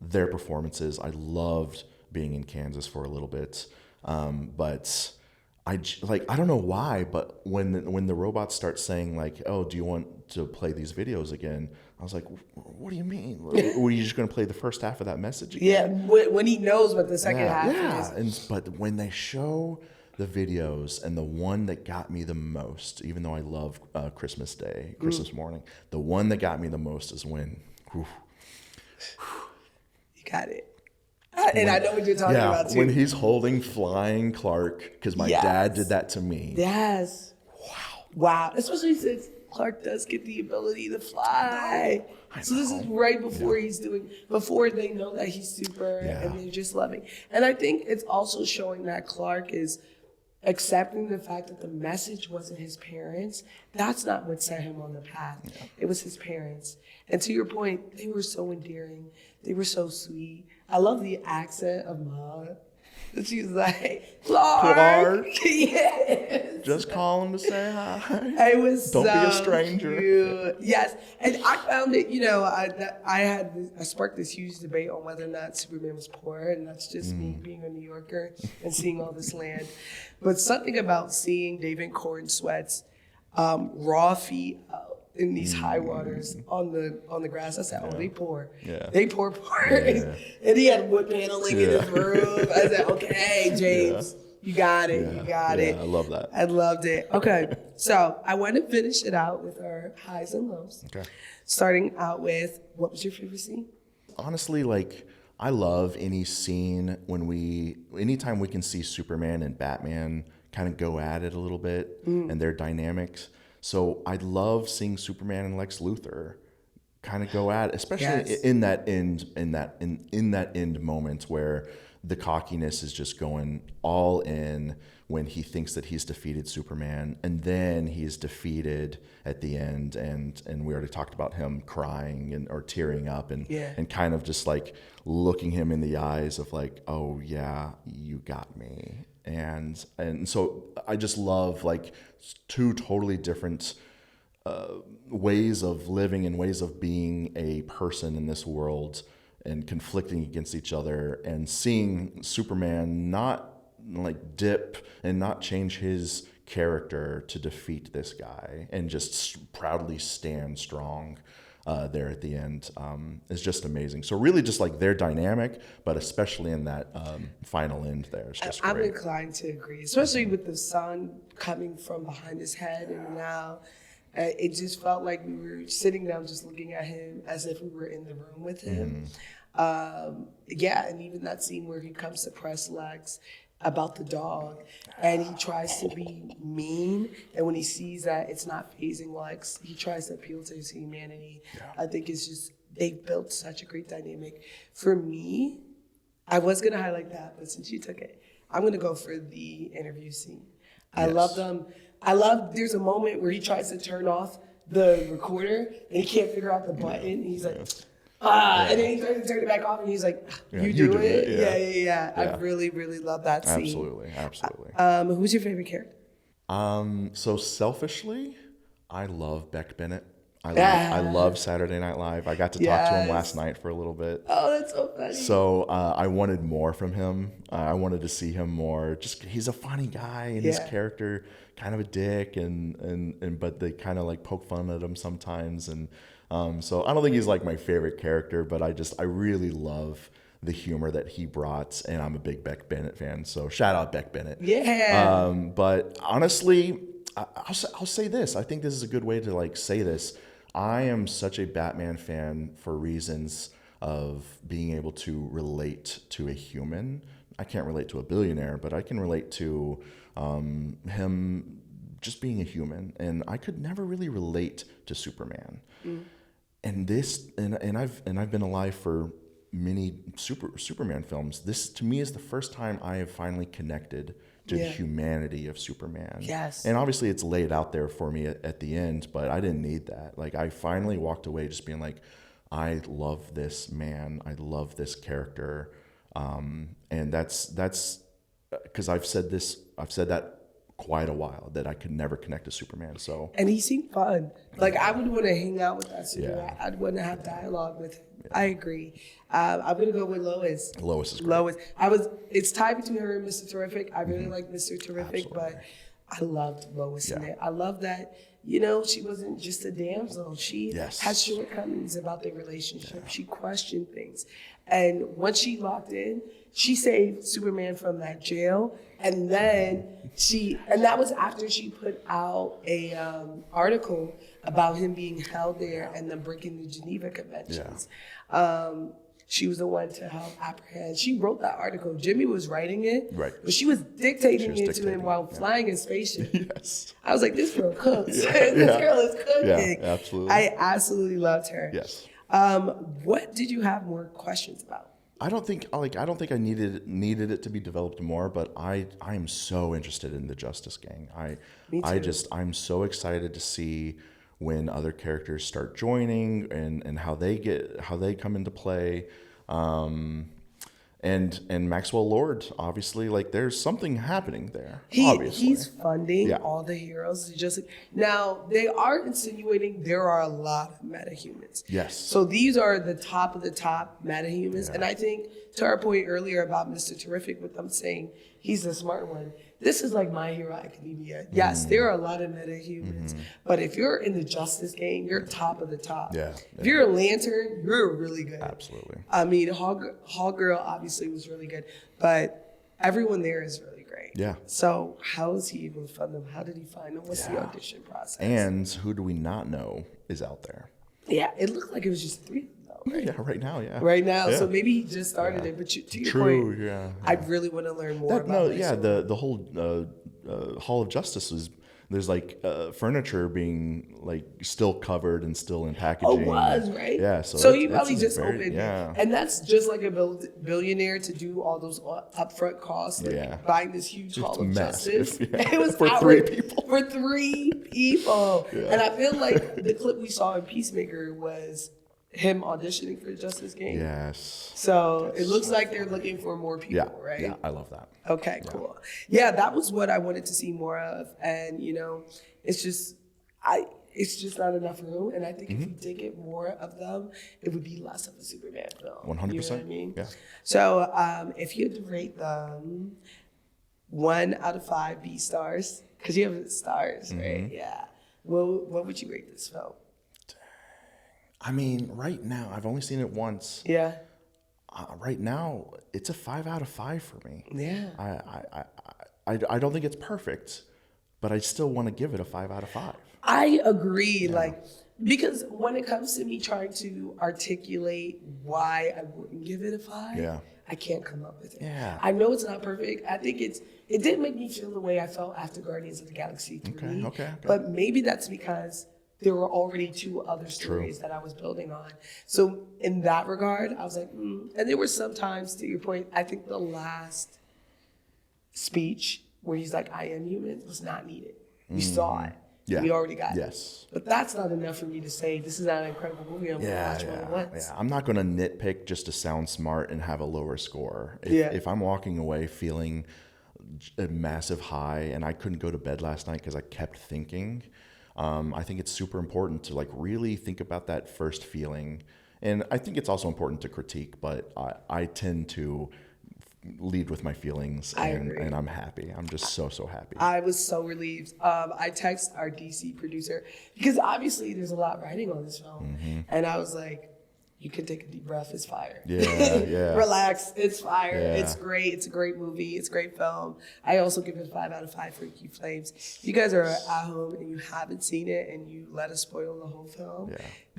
their performances. I loved being in Kansas for a little bit, but I don't know why, but when the robots start saying like, "Oh, do you want to play these videos again?" I was like, "What do you mean? Were you just going to play the first half of that message again?" Yeah, when he knows what the second half Yeah. is. But when they show the videos, and the one that got me the most, even though I love Christmas Day, Christmas morning, the one that got me the most is when, You got it. And I know what you're talking about, too. when he's holding flying Clark, because my dad did that to me. Yes. Wow. Especially since Clark does get the ability to fly. I So this is know. right before before they know that he's super and they're just loving. And I think it's also showing that Clark is accepting the fact that the message wasn't his parents. That's not what set him on the path. Yeah. It was his parents. And to your point, they were so endearing. They were so sweet. I love the accent of Mom. She's like, Clark. Yes. Just call him to say hi. It was Don't so be a stranger. Cute. Yes. And I found it, I sparked this huge debate on whether or not Superman was poor. And that's just me being a New Yorker and seeing all this land. But something about seeing David Corn Sweat's raw feet in these high waters on the grass. I said, oh, they poor. Yeah. They poor. Yeah. And he had wood paneling in his room. I said, okay, James, you got it. Yeah. You got it. I love that. I loved it. Okay, so I want to finish it out with our highs and lows. Okay. Starting out with, what was your favorite scene? Honestly, like, I love any scene anytime we can see Superman and Batman kind of go at it a little bit and their dynamics. So I love seeing Superman and Lex Luthor kind of go at it, especially in that end moment where the cockiness is just going all in when he thinks that he's defeated Superman, and then he's defeated at the end, and we already talked about him crying or tearing up and kind of just like looking him in the eyes of like, oh yeah, you got me. And so I just love like two totally different ways of living and ways of being a person in this world and conflicting against each other, and seeing Superman not like dip and not change his character to defeat this guy and just proudly stand strong there at the end is just amazing. So really just like their dynamic, but especially in that final end there, it's just great. I'm inclined to agree, especially with the sun coming from behind his head, and now it just felt like we were sitting down just looking at him as if we were in the room with him. And even that scene where he comes to press Lex about the dog, and he tries to be mean, and when he sees that it's not phasing Lex, he tries to appeal to his humanity. I think it's just, they built such a great dynamic. For me, I was gonna highlight that, but since you took it, I'm gonna go for the interview scene. I love them. There's a moment where he tries to turn off the recorder and he can't figure out the button, and he's like, and then he tries to turn it back off, and he's like, you do it? Yeah. I really, really love that scene. Absolutely. Who's your favorite character? So selfishly, I love Beck Bennett. I love Saturday Night Live. I got to talk to him last night for a little bit. Oh, that's so funny. So I wanted more from him. I wanted to see him more. Just he's a funny guy, and his character kind of a dick, but they kind of like poke fun at him sometimes, and so I don't think he's like my favorite character, but I really love the humor that he brought, and I'm a big Beck Bennett fan. So shout out Beck Bennett. Yeah. But honestly, I'll say this. I think this is a good way to like say this. I am such a Batman fan for reasons of being able to relate to a human. I can't relate to a billionaire, but I can relate to him just being a human, and I could never really relate to Superman. And I've been alive for many Superman films. This to me is the first time I have finally connected to the humanity of Superman. Yes. And obviously it's laid out there for me at the end, but I didn't need that. Like, I finally walked away just being like, I love this man. I love this character. And that's because I've said that quite a while, that I could never connect to Superman. So, and he seemed fun. Like, I would want to hang out with that Superman. I'd want to have dialogue with him. I agree. I'm gonna go with Lois. Lois is great. Lois. It's tied between her and Mr. Terrific. I really like Mr. Terrific, but I loved Lois in it. I love that, she wasn't just a damsel. She has shortcomings about their relationship. She questioned things. And once she locked in, she saved Superman from that jail. And then that was after she put out a article about him being held there and then breaking the Geneva Conventions. She was the one to help apprehend. She wrote that article. Jimmy was writing it, but she was dictating it to him while flying his spaceship. Yes. I was like, this girl cooks. This girl is cooking. Yeah, absolutely. I absolutely loved her. Yes. What did you have more questions about? I don't think I needed it to be developed more, but I am so interested in the Justice Gang. Me too. I'm so excited to see when other characters start joining and how they come into play. And Maxwell Lord, obviously, like, there's something happening there. He's funding all the heroes. Now, they are insinuating there are a lot of metahumans. Yes. So these are the top of the top metahumans. And I think, to our point earlier about Mr. Terrific, with them saying he's the smart one, this is like My Hero Academia. Yes, there are a lot of metahumans, but if you're in the Justice Game, you're top of the top. If you're a Lantern, you're really good. Absolutely. I mean, Hall Girl obviously was really good, but everyone there is really great. Yeah. So how is he able to fund them? How did he find them? What's the audition process? And who do we not know is out there? Yeah, it looked like it was just 3 of them, though, right? Yeah, right now, yeah. Right now, Yeah. so maybe he just started it. But to your point, I really want to learn more about it. The whole Hall of Justice there's like furniture being like still covered and still in packaging. Right? Yeah. So he probably just opened. Yeah. And that's just like a billionaire to do all those upfront costs, like buying this huge Hall of Justice. Yeah. It was for 3 people. For 3 people. And I feel like the clip we saw in Peacemaker was him auditioning for Justice Game. Yes. So it looks like they're looking for more people, right? Yeah, I love that. Okay, cool. Yeah, that was what I wanted to see more of. And, it's just not enough room. And I think if we did get more of them, it would be less of a Superman film. 100%. You know what I mean? Yeah. So if you had to rate them 1 out of 5 B stars, because you have stars, right? Yeah. What would you rate this film? I mean, right now, I've only seen it once. Yeah. Right now, it's a 5 out of 5 for me. Yeah. I don't think it's perfect, but I still want to give it a 5 out of 5. I agree. Because when it comes to me trying to articulate why I wouldn't give it a 5, I can't come up with it. Yeah. I know it's not perfect. I think it did make me feel the way I felt after Guardians of the Galaxy 3. Okay. But maybe that's because there were already 2 other stories that I was building on. So in that regard, I was like, And there were some times, to your point, I think the last speech where he's like, I am human, was not needed. You saw it. Yeah. We already got it. Yes. But that's not enough for me to say, this is not an incredible movie. I'm going to watch it once. Yeah. I'm not going to nitpick just to sound smart and have a lower score. If I'm walking away feeling a massive high and I couldn't go to bed last night because I kept thinking, I think it's super important to really think about that first feeling. And I think it's also important to critique, but I tend to lead with my feelings, and I'm happy. I'm just so happy. I was so relieved. I text our DC producer because obviously there's a lot riding on this film. And I was like, you can take a deep breath. It's fire. Yeah. Relax. It's fire. Yeah. It's great. It's a great movie. It's a great film. I also give it a 5 out of 5 for Freaky Flames. If you guys are at home and you haven't seen it and you let us spoil the whole film,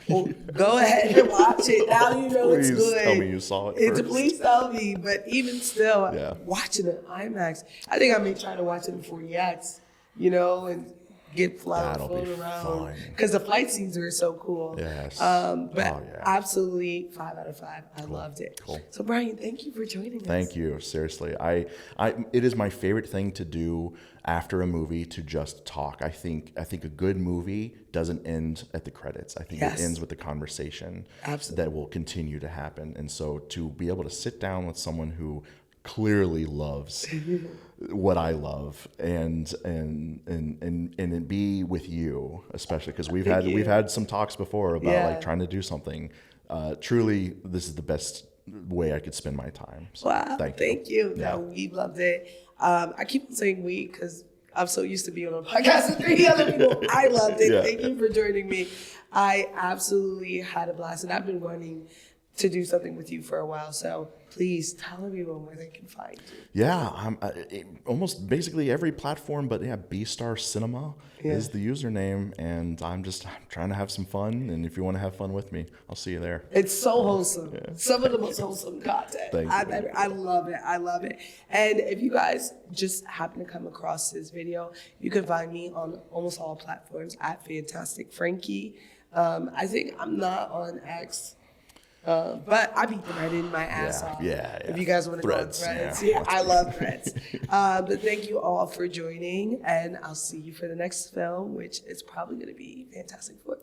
well, go ahead and watch it. Now you know it's good. Please tell me you saw it first. Please tell me. But even still, watching it in IMAX, I think I may try to watch it in 40X, and get That'll flown be around fun. because the flight scenes are so cool. Yes. But absolutely 5 out of 5. I loved it. Cool. So Bryan, thank you for joining us. Thank you. Seriously, it is my favorite thing to do after a movie to just talk. I think a good movie doesn't end at the credits. I think it ends with the conversation that will continue to happen. And so to be able to sit down with someone who clearly loves what I love and be with you, especially because we've had some talks before about like trying to do something. Truly, this is the best way I could spend my time. So wow, thank you. Yeah. No, we loved it. I keep on saying we because I'm so used to being on a podcast with 3 other people. I loved it. Thank you for joining me. I absolutely had a blast, and I've been wanting to do something with you for a while. So please tell everyone where they can find you. Yeah, I'm almost basically every platform, but yeah, B-Star Cinema is the username, and I'm trying to have some fun. And if you want to have fun with me, I'll see you there. It's so wholesome. Some of the most wholesome content. I love it. I love it. And if you guys just happen to come across this video, you can find me on almost all platforms at Fantastic Frankie. I think I'm not on X. But I beat the Reddit my ass off. Yeah. If you guys want to go on Threads. Yeah, I love Threads. But thank you all for joining, and I'll see you for the next film, which is probably going to be Fantastic Four.